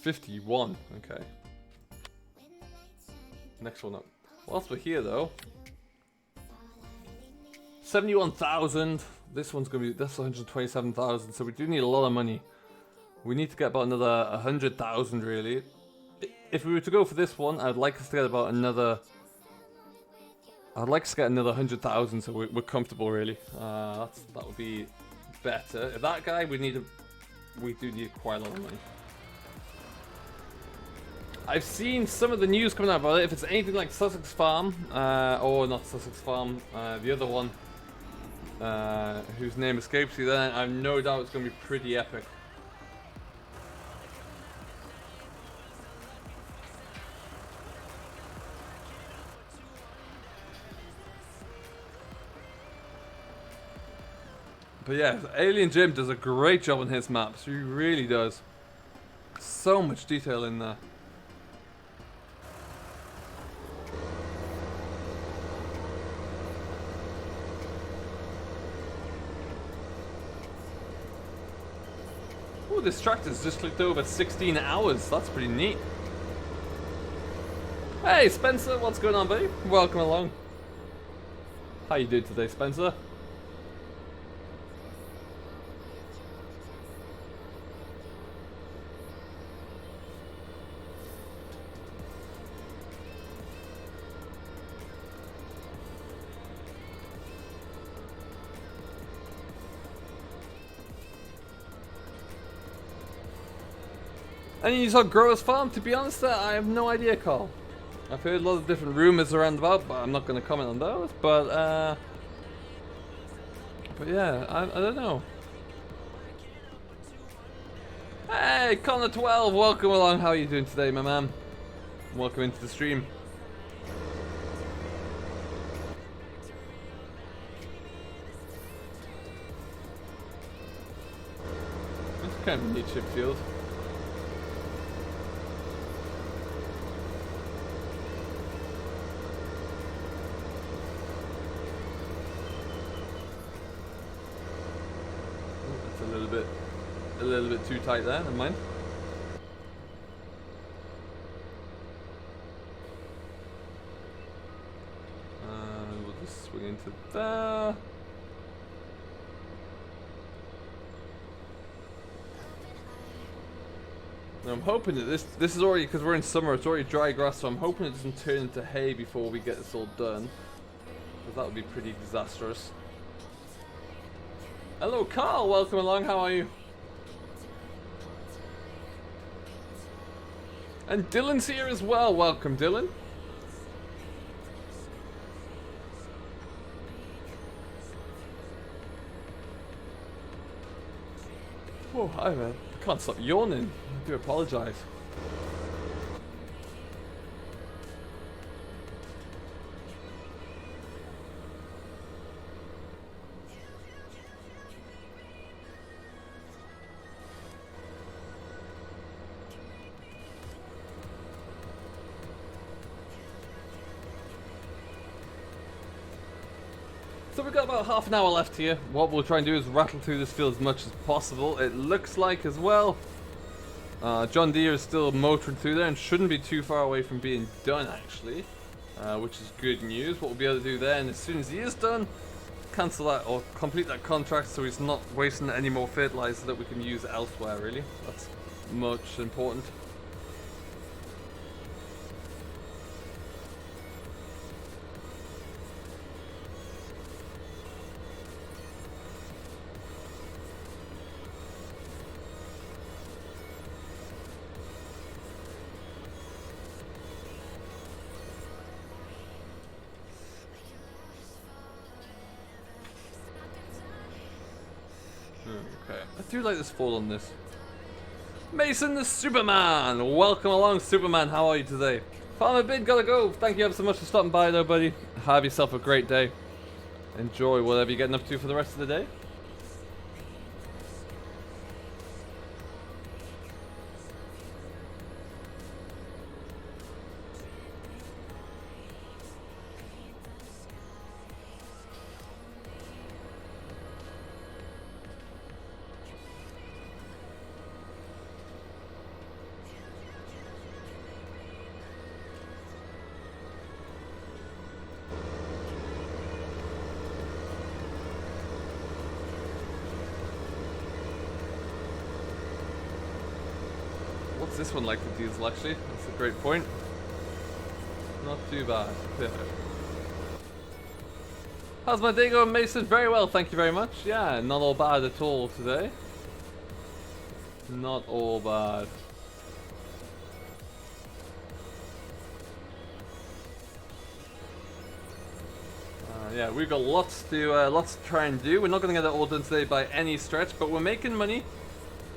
[SPEAKER 2] $51, okay. Next one up. Whilst we're here though, 71,000. This one's gonna be, that's 127,000. So we do need a lot of money. We need to get about another 100,000 really. If we were to go for this one, I'd like us to get about another. I'd like to get another 100,000, so we're comfortable really. That would be better. If that guy, we do need quite a lot of money. I've seen some of the news coming out about it. If it's anything like Sussex Farm, or not Sussex Farm, the other one, whose name escapes you, then I have no doubt it's going to be pretty epic. But yeah, Alien Jim does a great job on his maps. He really does. So much detail in there. Oh, this tractor's just clicked over 16 hours. That's pretty neat. Hey, Spencer, what's going on, buddy? Welcome along. How you doing today, Spencer? And you saw Growers Farm? To be honest, I have no idea, Carl. I've heard a lot of different rumors around about, but I'm not going to comment on those. But yeah, I don't know. Hey, Connor12, welcome along. How are you doing today, my man? Welcome into the stream. Kind of a neat chip field. That's a little bit too tight there, never mind. And we'll just swing into there. Now I'm hoping that this is already, because we're in summer, it's already dry grass, so I'm hoping it doesn't turn into hay before we get this all done, because that would be pretty disastrous. Hello Carl, welcome along, how are you? And Dylan's here as well, welcome Dylan. Oh, hi man. I can't stop yawning. I do apologise. So we've got about half an hour left here. What we'll try and do is rattle through this field as much as possible. It looks like as well John Deere is still motoring through there and shouldn't be too far away from being done actually, which is good news. What we'll be able to do then, as soon as he is done, cancel that or complete that contract so he's not wasting any more fertilizer that we can use elsewhere really. That's much important. Okay, I do like this fall on this. Mason the Superman! Welcome along, Superman. How are you today? Farmer Bid, gotta go. Thank you ever so much for stopping by though, buddy. Have yourself a great day. Enjoy whatever you're getting up to for the rest of the day. What's this one like for diesel actually? That's a great point. Not too bad. Perfect. How's my day going, Mason? Very well, thank you very much. Yeah, not all bad at all today. Not all bad. Yeah, we've got lots to try and do. We're not going to get it all done today by any stretch, but we're making money.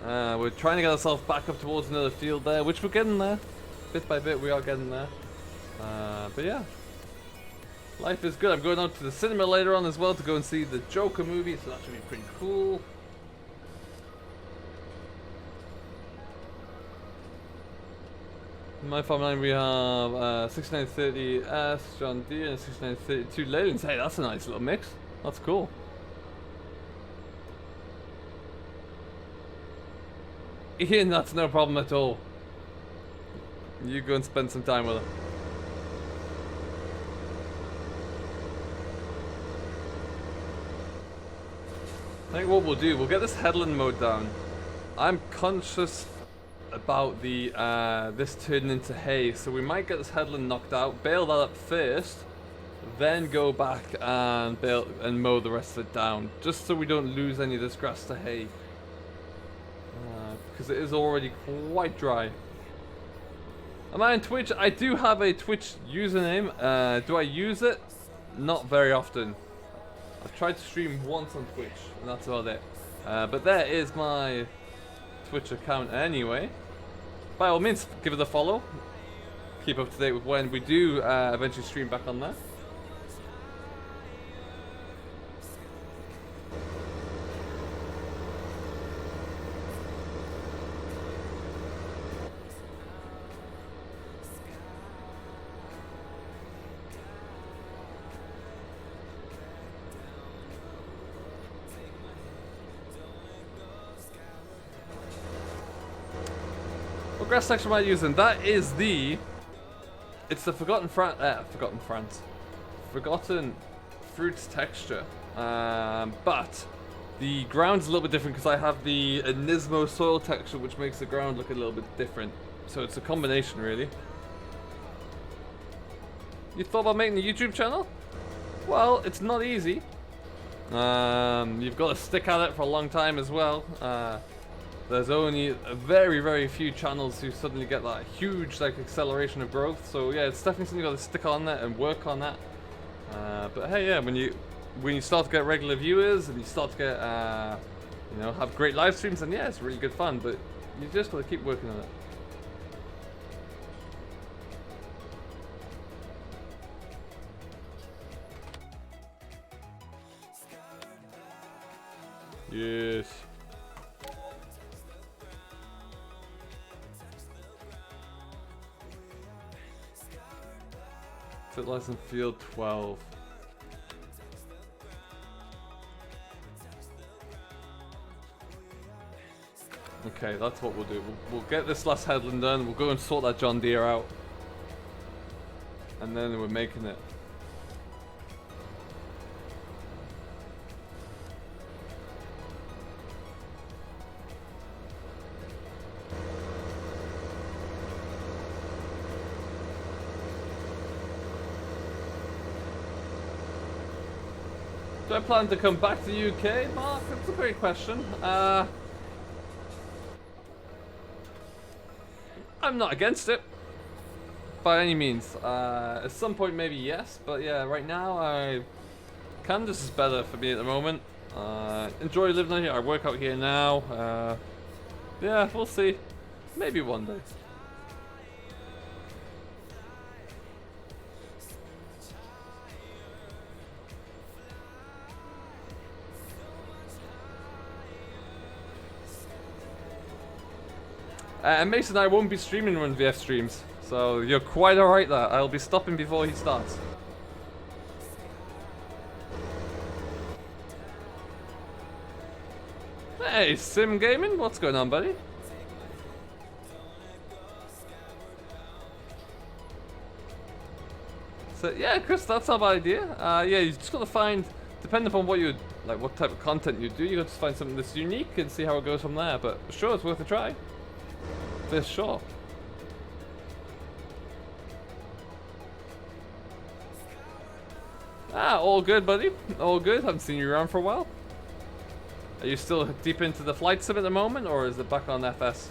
[SPEAKER 2] We're trying to get ourselves back up towards another field there, which we're getting there. Bit by bit, we are getting there. But yeah, life is good. I'm going out to the cinema later on as well to go and see the Joker movie, so that should be pretty cool. In my farm line we have 6930S John Deere and 6932 Leylands. Hey, that's a nice little mix. That's cool. Ian, that's no problem at all. You go and spend some time with her. I think what we'll do, we'll get this headland mowed down. I'm conscious about the this turning into hay, so we might get this headland knocked out, bale that up first, then go back and bale and mow the rest of it down, just so we don't lose any of this grass to hay. Because it is already quite dry. Am I on Twitch? I do have a Twitch username. Do I use it? Not very often. I've tried to stream once on Twitch, and that's about it. But there is my Twitch account anyway. By all means, give it a follow. Keep up to date with when we do eventually stream back on there. What grass texture am I using? That is it's the Forgotten Fruits texture. But the ground's a little bit different because I have the Nismo soil texture, which makes the ground look a little bit different. So it's a combination, really. You thought about making a YouTube channel? Well, it's not easy. You've got to stick at it for a long time as well. There's only a very, very few channels who suddenly get that huge like acceleration of growth. So yeah, it's definitely something you got to stick on it and work on that. But hey, yeah, when you start to get regular viewers and you start to get you know, have great live streams, then yeah, it's really good fun. But you just got to keep working on it. Yes. Fertilizing field 12. Okay, that's what we'll do. We'll get this last headland done. We'll go and sort that John Deere out. And then we're making it. Do I plan to come back to the UK, Mark? That's a great question. I'm not against it. By any means. At some point maybe yes, but yeah, right now Candace is better for me at the moment. Enjoy living out here. I work out here now. Yeah, we'll see. Maybe one day. And Mason and I won't be streaming when VF streams, so you're quite alright there. I'll be stopping before he starts. Hey, Sim Gaming, what's going on, buddy? So yeah, Chris, that's not a bad idea. Yeah, you just gotta find, depending upon what you like, what type of content you do, you got to find something that's unique and see how it goes from there. But sure, it's worth a try. For sure. All good, buddy. All good. Haven't seen you around for a while. Are you still deep into the flight sim at the moment, or is it back on FS?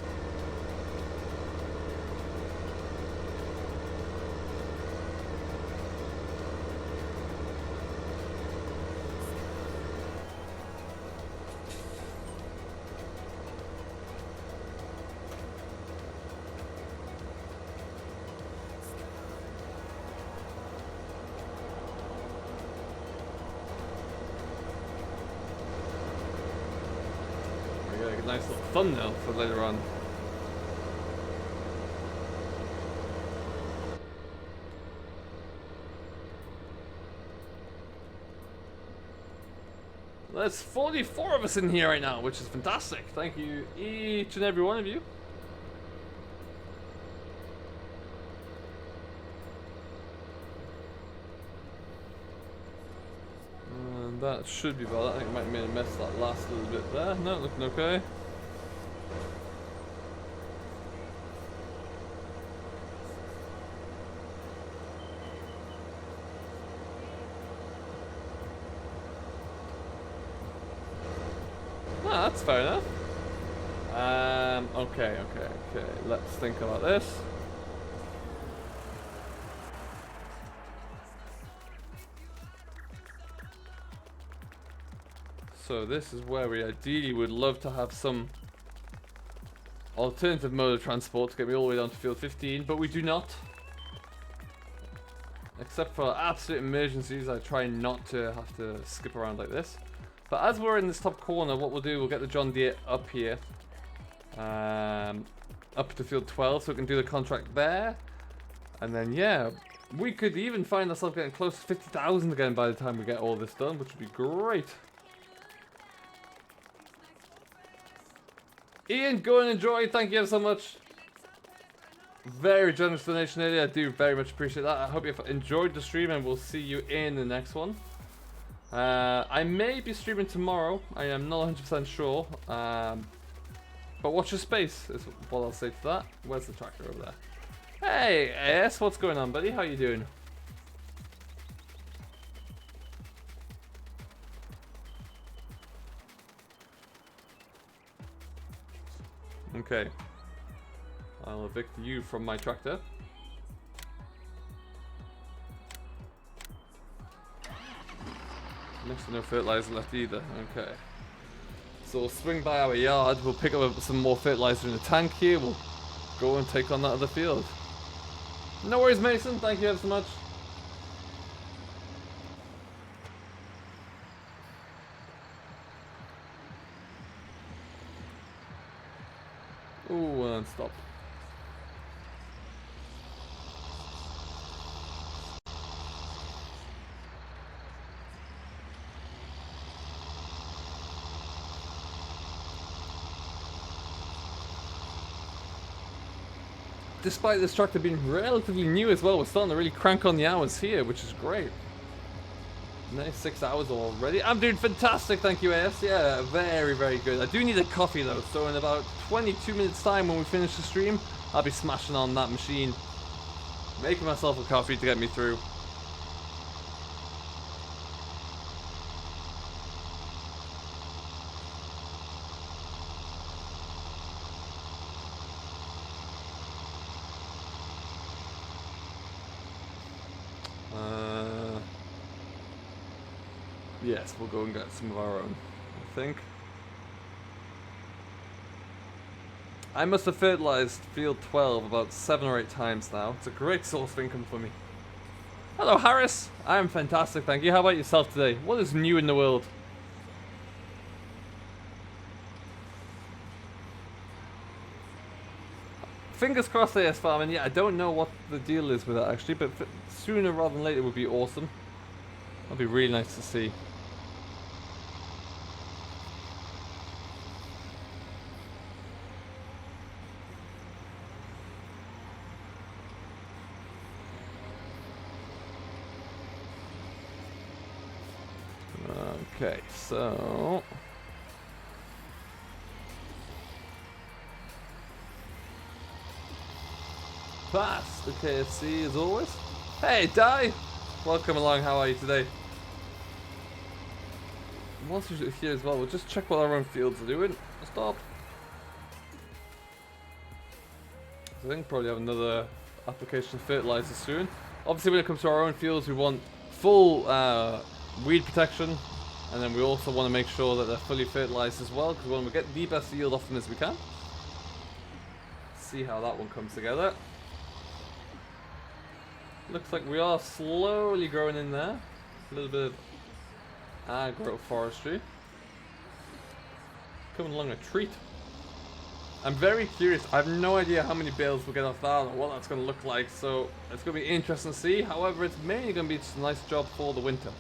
[SPEAKER 2] Nice little thumbnail for later on. There's 44 of us in here right now, which is fantastic. Thank you, each and every one of you. And that should be valid. I think I might have made a mess that last little bit there. No, looking okay. That's fair enough. Okay. Let's think about this. So this is where we ideally would love to have some alternative mode of transport to get me all the way down to field 15, but we do not. Except for absolute emergencies, I try not to have to skip around like this. But as we're in this top corner, what we'll do, we'll get the John Deere up here. Up to field 12, so we can do the contract there. And then, yeah, we could even find ourselves getting close to 50,000 again by the time we get all this done, which would be great. Ian, go and enjoy. Thank you ever so much. Very generous donation, Eddie. I do very much appreciate that. I hope you've enjoyed the stream, and we'll see you in the next one. I may be streaming tomorrow. I am not 100% sure. But watch your space is what I'll say to that. Where's the tractor over there? Hey, AS, what's going on, buddy? How you doing? Okay. I'll evict you from my tractor. Next to no fertilizer left either. Okay. So we'll swing by our yard. We'll pick up some more fertilizer in the tank here. We'll go and take on that other field. No worries, Mason. Thank you ever so much. Ooh, and stop. Despite this tractor being relatively new as well, we're starting to really crank on the hours here, which is great. 96 hours already. I'm doing fantastic, thank you, AS. Yeah, very, very good. I do need a coffee though, so in about 22 minutes time when we finish the stream, I'll be smashing on that machine, making myself a coffee to get me through. Yes, we'll go and get some of our own, I think. I must have fertilized field 12 about 7 or 8 times now. It's a great source of income for me. Hello, Harris. I am fantastic, thank you. How about yourself today? What is new in the world? Fingers crossed, AS Farming. Yeah, I don't know what the deal is with that actually, but sooner rather than later would be awesome. That'd be really nice to see. Okay, so pass the KFC as always. Hey, Di! Welcome along, how are you today? Once you're here as well, we'll just check what our own fields are doing. Stop. I think probably have another application of fertilizer soon. Obviously when it comes to our own fields, we want full weed protection. And then we also want to make sure that they're fully fertilized as well, because we want to get the best yield off them as we can. See how that one comes together. Looks like we are slowly growing in there. A little bit of agroforestry. Coming along a treat. I'm very curious. I have no idea how many bales we'll get off that or what that's going to look like, so it's going to be interesting to see. However, it's mainly going to be just a nice job for the winter.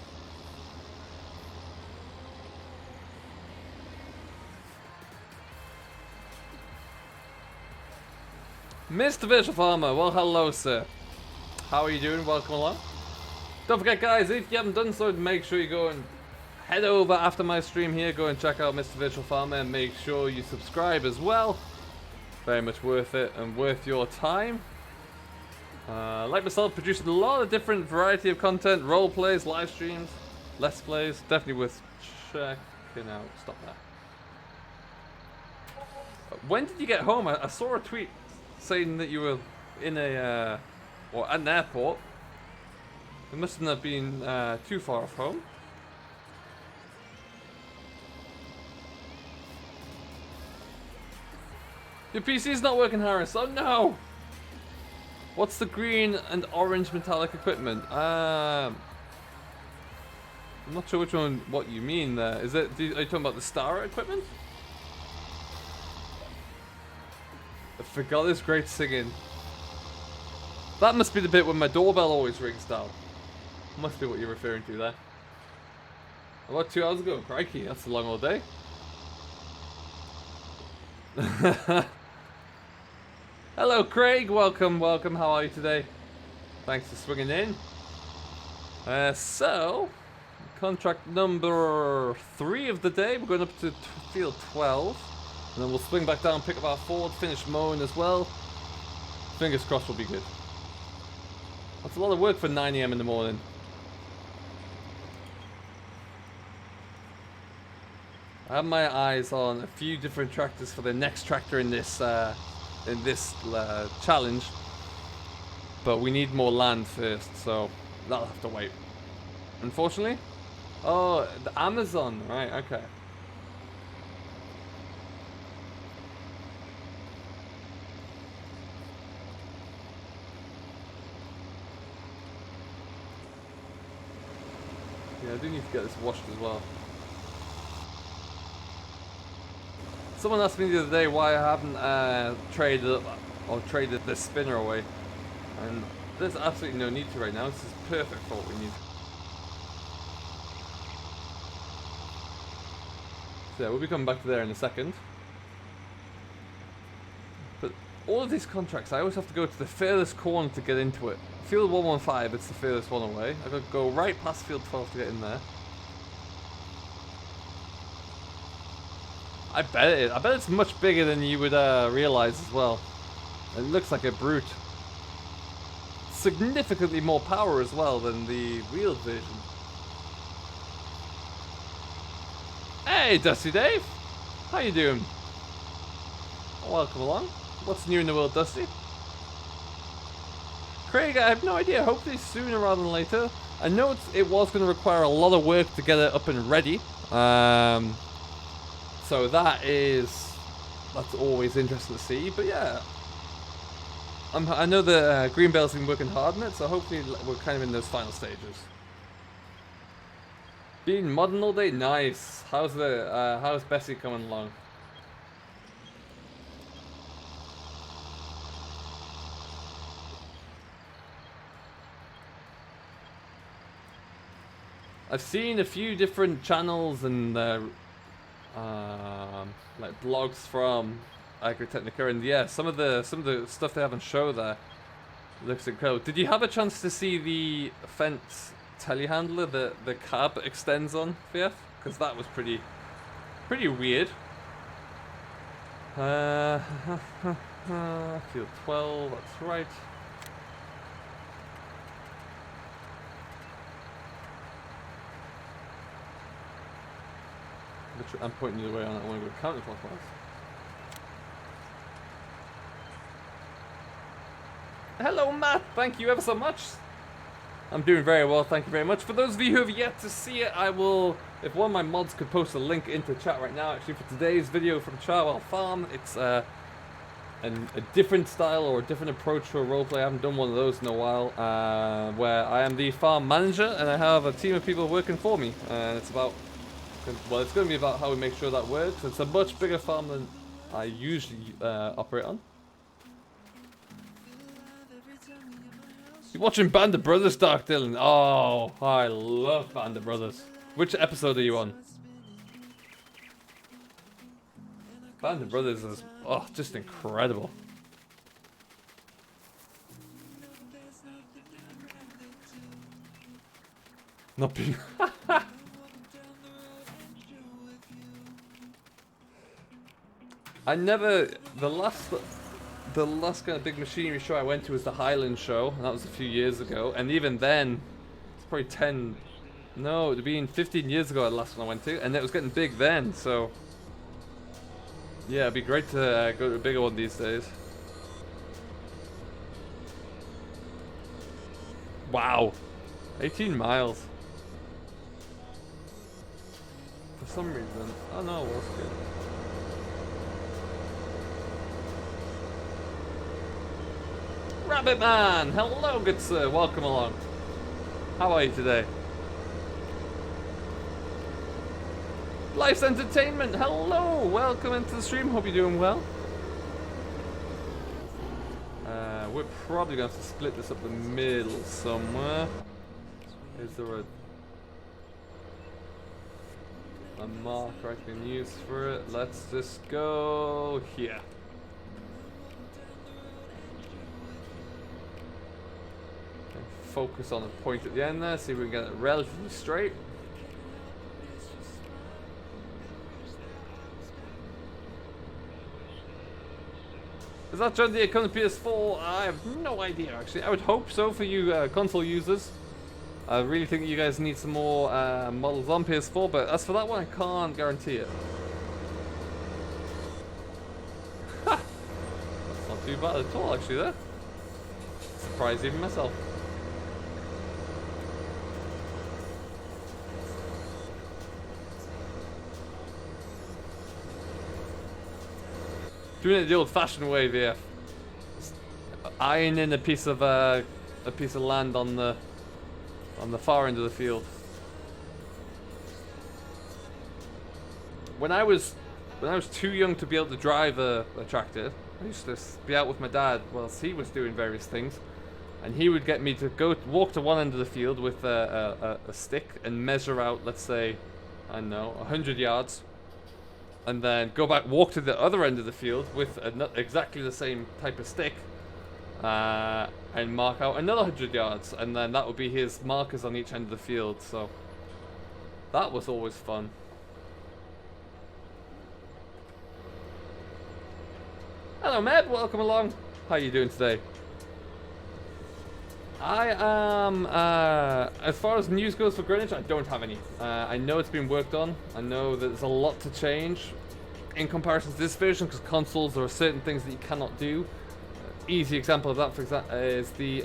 [SPEAKER 2] Mr. Visual Farmer, well hello sir. How are you doing? Welcome along. Don't forget guys, if you haven't done so, make sure you go and head over after my stream here, go and check out Mr. Visual Farmer and make sure you subscribe as well. Very much worth it and worth your time. Like myself, producing a lot of different variety of content, role plays, live streams, let's plays, definitely worth checking out. Stop that. When did you get home? I saw a tweet saying that you were in a or at an airport. It mustn't have been too far off home. Your PC's not working, Harris. Oh no! What's the green and orange metallic equipment? I'm not sure which one. What you mean there? Is it? Are you talking about the star equipment? I forgot this great singing. That must be the bit when my doorbell always rings down. Must be what you're referring to there. About 2 hours ago? Crikey, that's a long old day. Hello, Craig. Welcome, welcome. How are you today? Thanks for swinging in. So, contract number 3 of the day. We're going up to field 12. And then we'll swing back down, pick up our forward, finish mowing as well. Fingers crossed will be good. That's a lot of work for 9 AM in the morning. I have my eyes on a few different tractors for the next tractor in this challenge. But we need more land first, so that'll have to wait. Unfortunately. Oh, the Amazon, right, okay. Yeah, I do need to get this washed as well. Someone asked me the other day why I haven't traded up or traded the spinner away. And there's absolutely no need to right now. This is perfect for what we need. So yeah, we'll be coming back to there in a second. But all of these contracts, I always have to go to the furthest corner to get into it. Field 115, it's the furthest one away. I've got to go right past field 12 to get in there. I bet it's much bigger than you would realize as well. It looks like a brute. Significantly more power as well than the wheeled version. Hey, Dusty Dave! How you doing? Welcome along. What's new in the world, Dusty? Craig, I have no idea. Hopefully sooner rather than later. I know it was going to require a lot of work to get it up and ready. So that's always interesting to see. But yeah, I know the Green Bale's been working hard on it, so hopefully we're kind of in those final stages. Being modern all day, nice. How's Bessie coming along? I've seen a few different channels and like blogs from Agritechnica, and yeah, some of the stuff they have on show there looks incredible. Did you have a chance to see the fence telehandler that the cab extends on, VF? Because that was pretty weird. Field 12, that's right. I'm pointing you the way on it. I want to go counterclockwise. Hello, Matt. Thank you ever so much. I'm doing very well. Thank you very much. For those of you who have yet to see it, I will. If one of my mods could post a link into chat right now, actually, for today's video from Charwell Farm, it's a different style or a different approach to a roleplay. I haven't done one of those in a while. Where I am the farm manager and I have a team of people working for me, and it's about. Well, it's going to be about how we make sure that works. It's a much bigger farm than I usually operate on. You're watching Band of Brothers, Dark Dylan. Oh, I love Band of Brothers. Which episode are you on? Band of Brothers is just incredible. Not being. I never, the last kind of big machinery show I went to was the Highland show, and that was a few years ago, and even then, it's probably it would have been 15 years ago the last one I went to, and it was getting big then, so, yeah, it'd be great to go to a bigger one these days. Wow, 18 miles. For some reason, oh no, it was good. Rabbit Man! Hello, good sir. Welcome along. How are you today? Life's Entertainment! Hello! Welcome into the stream. Hope you're doing well. We're probably going to have to split this up the middle somewhere. Is there a marker I can use for it? Let's just go here. focus on a point at the end there, see if we can get it relatively straight. Is that John Deere coming to PS4? I have no idea, actually. I would hope so for you console users. I really think you guys need some more models on PS4, but as for that one, I can't guarantee it. Ha! That's not too bad at all, actually, there. Surprised even myself. Doing it the old-fashioned way, VF. Ironing a piece of land on the far end of the field. When I was too young to be able to drive a tractor, I used to be out with my dad whilst he was doing various things, and he would get me to walk to one end of the field with a stick and measure out, let's say, I don't know, 100 yards. And then go back, walk to the other end of the field with exactly the same type of stick, and mark out another 100 yards, and then that would be his markers on each end of the field. So that was always fun. Hello, Med. Welcome along. How are you doing today? I am, as far as news goes for Greenwich, I don't have any. I know it's been worked on. I know that there's a lot to change in comparison to this version, because consoles, there are certain things that you cannot do. Easy example of that, for example, is the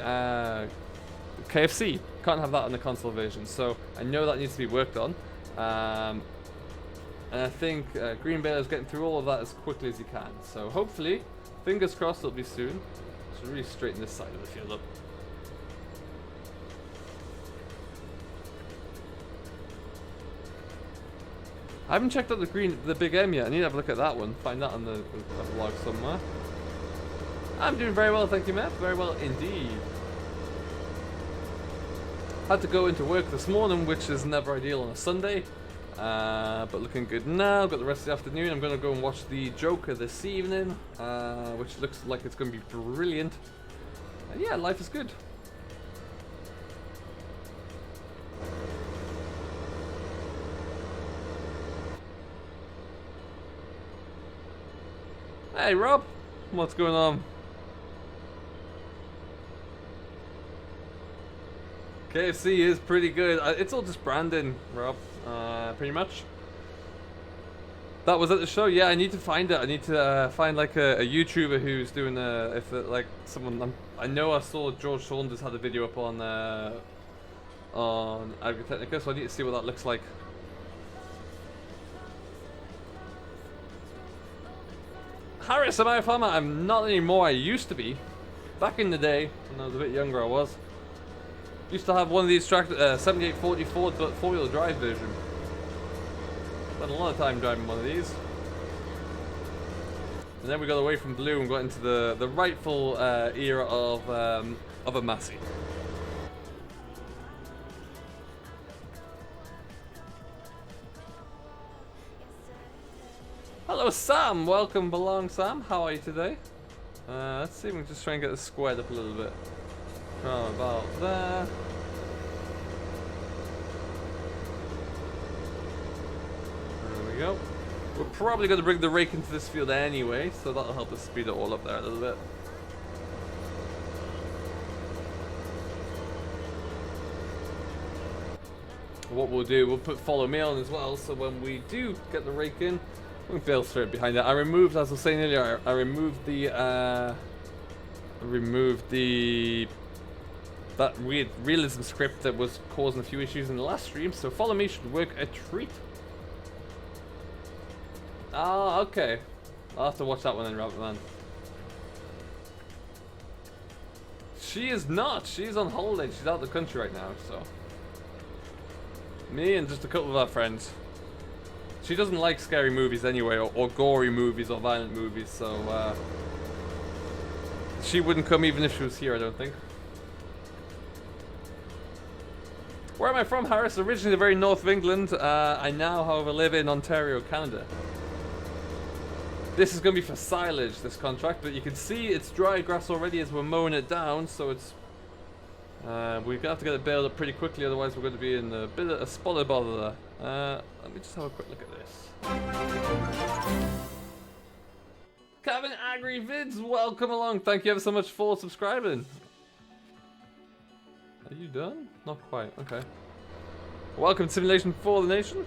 [SPEAKER 2] KFC. Can't have that on the console version, so I know that needs to be worked on. And I think Green Bale is getting through all of that as quickly as he can. So hopefully, fingers crossed, it'll be soon. Should really straighten this side of the field up. I haven't checked out the Big M yet. I need to have a look at that one. Find that on the vlog somewhere. I'm doing very well, thank you, Matt. Very well indeed. Had to go into work this morning, which is never ideal on a Sunday. But looking good now. Got the rest of the afternoon. I'm going to go and watch the Joker this evening, which looks like it's going to be brilliant. And yeah, life is good. Hey Rob, what's going on? KFC is pretty good. It's all just branding, Rob, pretty much. That was at the show. Yeah, I need to find it. I need to find like a YouTuber who's doing like someone. I know I saw George Saunders had a video up on Agritechnica, so I need to see what that looks like. Harris, am I a farmer? I'm not anymore. I used to be. Back in the day, when I was a bit younger, I was. Used to have one of these tractor 7840 Ford four-wheel drive version. Spent a lot of time driving one of these. And then we got away from blue and got into the rightful era of a Massey. Hello Sam, welcome along Sam, how are you today? Let's see if we can just try and get this squared up a little bit. From about there. There we go. We're probably going to bring the rake into this field anyway, so that'll help us speed it all up there a little bit. What we'll do, we'll put follow me on as well, so when we do get the rake in, we'll Bale straight behind it. I removed, as I was saying earlier, I removed that weird realism script that was causing a few issues in the last stream, so follow me should work a treat. Ah, okay. I'll have to watch that one then, Rabbit Man. She is not. She's on holiday. She's out of the country right now, so. Me and just a couple of our friends. She doesn't like scary movies anyway, or gory movies, or violent movies, so she wouldn't come even if she was here, I don't think. Where am I from, Harris? Originally the very north of England. I now, however, live in Ontario, Canada. This is going to be for silage, this contract, but you can see it's dry grass already as we're mowing it down, so it's We're gonna have to get it bailed up pretty quickly, otherwise we're going to be in a bit of a spot of bother there. Let me just have a quick look at this. Cabin Agri Vids, welcome along. Thank you ever so much for subscribing. Are you done? Not quite. Okay. Welcome to Simulation for the Nation.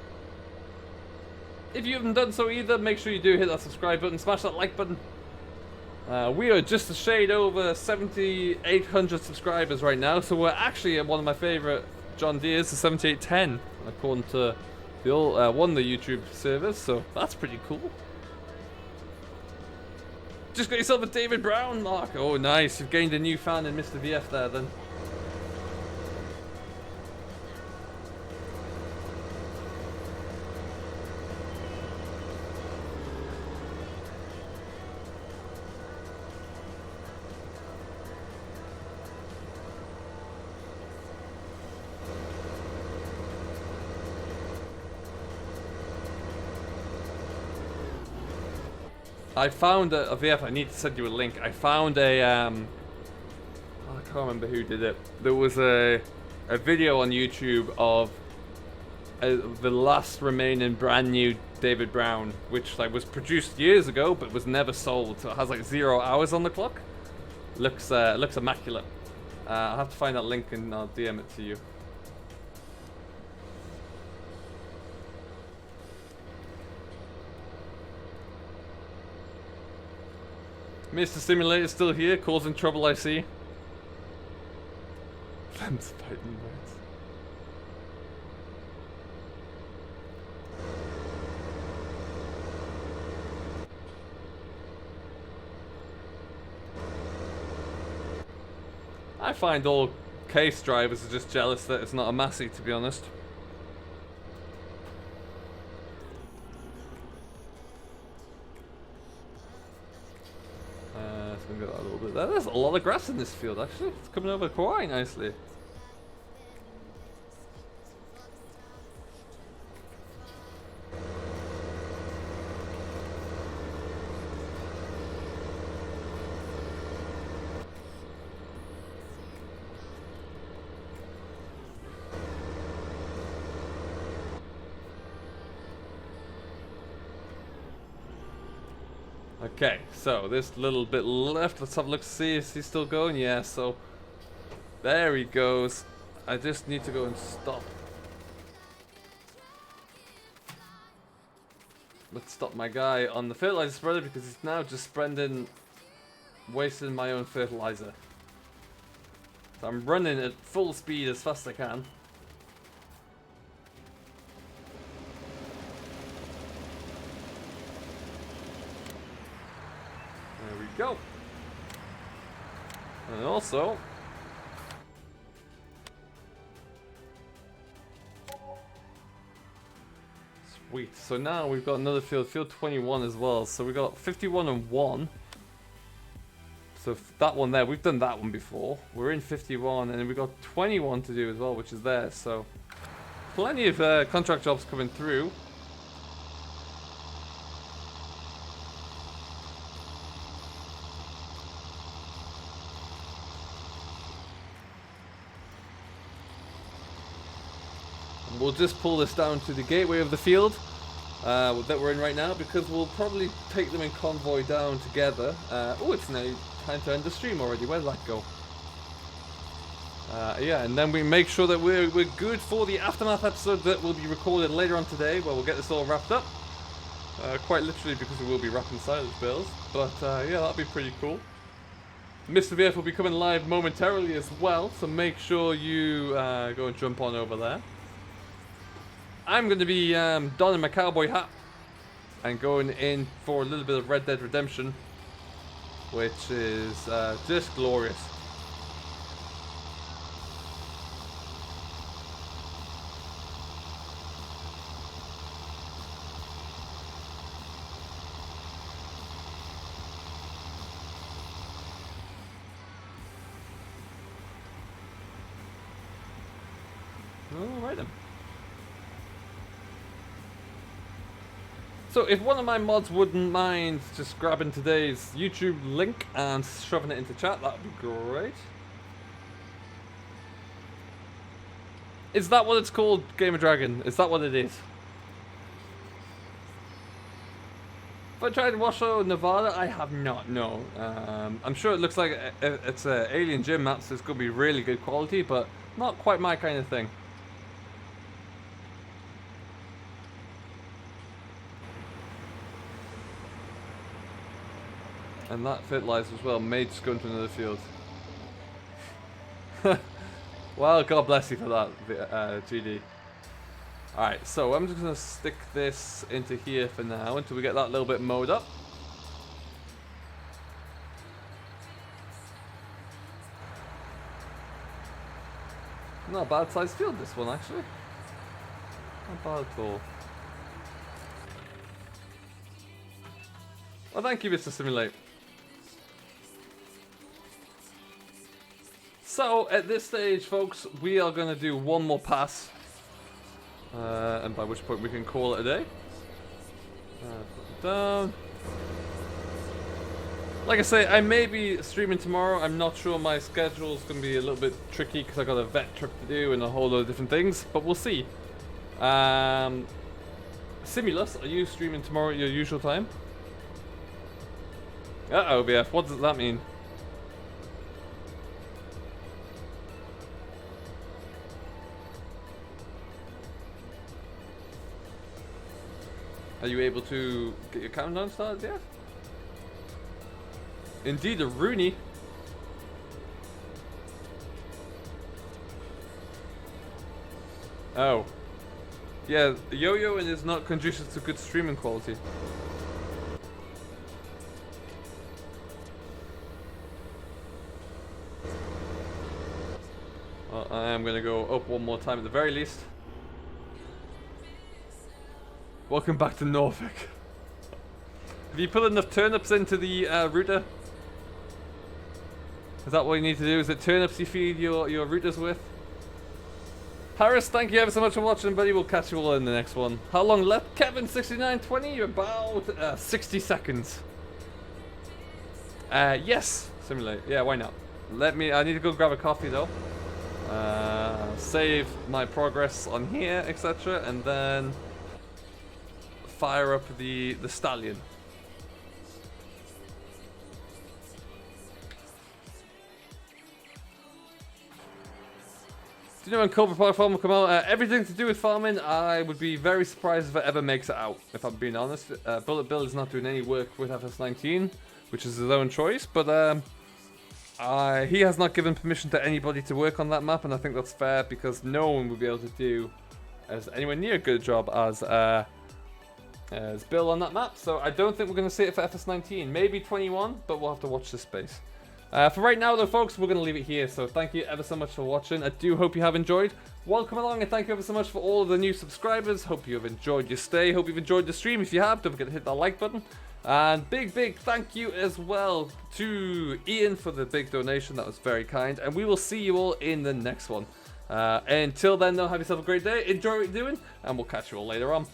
[SPEAKER 2] If you haven't done so either, make sure you do hit that subscribe button, smash that like button. We are just a shade over 7,800 subscribers right now, so we're actually at one of my favorite John Deere's, the 7810, according to the old, one of the YouTube servers, so that's pretty cool. Just got yourself a David Brown mark. Oh, nice. You've gained a new fan in Mr. VF there, then. I found a VF, I need to send you a link. I found a, I can't remember who did it. There was a video on YouTube of the last remaining brand new David Brown, which like was produced years ago, but was never sold. So it has like 0 hours on the clock. Looks immaculate. I'll have to find that link and I'll DM it to you. Mr. Simulator still here, causing trouble, I see. Them's fighting birds. I find all case drivers are just jealous that it's not a Massey, to be honest. Got a little bit there. There's a lot of grass in this field, actually. It's coming over quite nicely. Okay, so this little bit left, let's have a look, see if he's still going. Yeah, so there he goes. I just need to go and stop. Let's stop my guy on the fertilizer spreader because he's now just spreading, wasting my own fertilizer. So I'm running at full speed as fast as I can. Go. And also sweet. So now we've got another field 21 as well. So we've got 51 and 1. So that one there, we've done that one before. We're in 51 and then we've got 21 to do as well, which is there. So plenty of contract jobs coming through. We'll just pull this down to the gateway of the field that we're in right now, because we'll probably take them in convoy down together. Oh, it's now time to end the stream already. Where did that go? Yeah, and then we make sure that we're good for the aftermath episode that will be recorded later on today, where we'll get this all wrapped up. Quite literally, because we will be wrapping silage bales. But yeah, that'll be pretty cool. Mr. VF will be coming live momentarily as well, so make sure you go and jump on over there. I'm going to be donning my cowboy hat and going in for a little bit of Red Dead Redemption, which is just glorious. Alright then. So if one of my mods wouldn't mind just grabbing today's YouTube link and shoving it into chat, that would be great. Is that what it's called, Game of Dragon? Is that what it is? Have I tried Washoe, Nevada? I have not, no. I'm sure it looks like it's an Alien Gym map, so it's going to be really good quality, but not quite my kind of thing. And that fertilizer as well may just go into another field. Well, God bless you for that, GD. Alright, so I'm just going to stick this into here for now until we get that little bit mowed up. Not a bad sized field, this one, actually. Not bad at all. Well, thank you, Mr. Simulate. So, at this stage, folks, we are going to do one more pass. And by which point we can call it a day. Put it down. Like I say, I may be streaming tomorrow. I'm not sure. My schedule is going to be a little bit tricky because I got a vet trip to do and a whole load of different things. But we'll see. Simulus, are you streaming tomorrow at your usual time? Uh-oh, BF. What does that mean? Are you able to get your countdown started yet? Indeed, a Rooney. Oh. Yeah, yo-yoing is not conducive to good streaming quality. Well, I am going to go up one more time at the very least. Welcome back to Norfolk. Have you put enough turnips into the router? Is that what you need to do? Is it turnips you feed your routers with? Harris, thank you ever so much for watching, buddy. We'll catch you all in the next one. How long left? Kevin6920, about 60 seconds. Yes, simulate. Yeah, why not? I need to go grab a coffee though. Save my progress on here, etc. And then fire up the stallion. Do you know when Cobra Power Farm will come out? Everything to do with farming, I would be very surprised if it ever makes it out, if I'm being honest. Bullet Bill is not doing any work with FS19, which is his own choice, but he has not given permission to anybody to work on that map, and I think that's fair because no one will be able to do as anywhere near a good job as Bill on that map. So I don't think we're going to see it for FS19, maybe 21, but we'll have to watch this space. For right now though, folks, we're going to leave it here, so thank you ever so much for watching. I do hope you have enjoyed. Welcome along, and thank you ever so much for all of the new subscribers. Hope you have enjoyed your stay, hope you've enjoyed the stream. If you have, don't forget to hit that like button. And big thank you as well to Ian for the big donation, that was very kind. And we will see you all in the next one. Until then though, have yourself a great day, enjoy what you're doing, and we'll catch you all later on.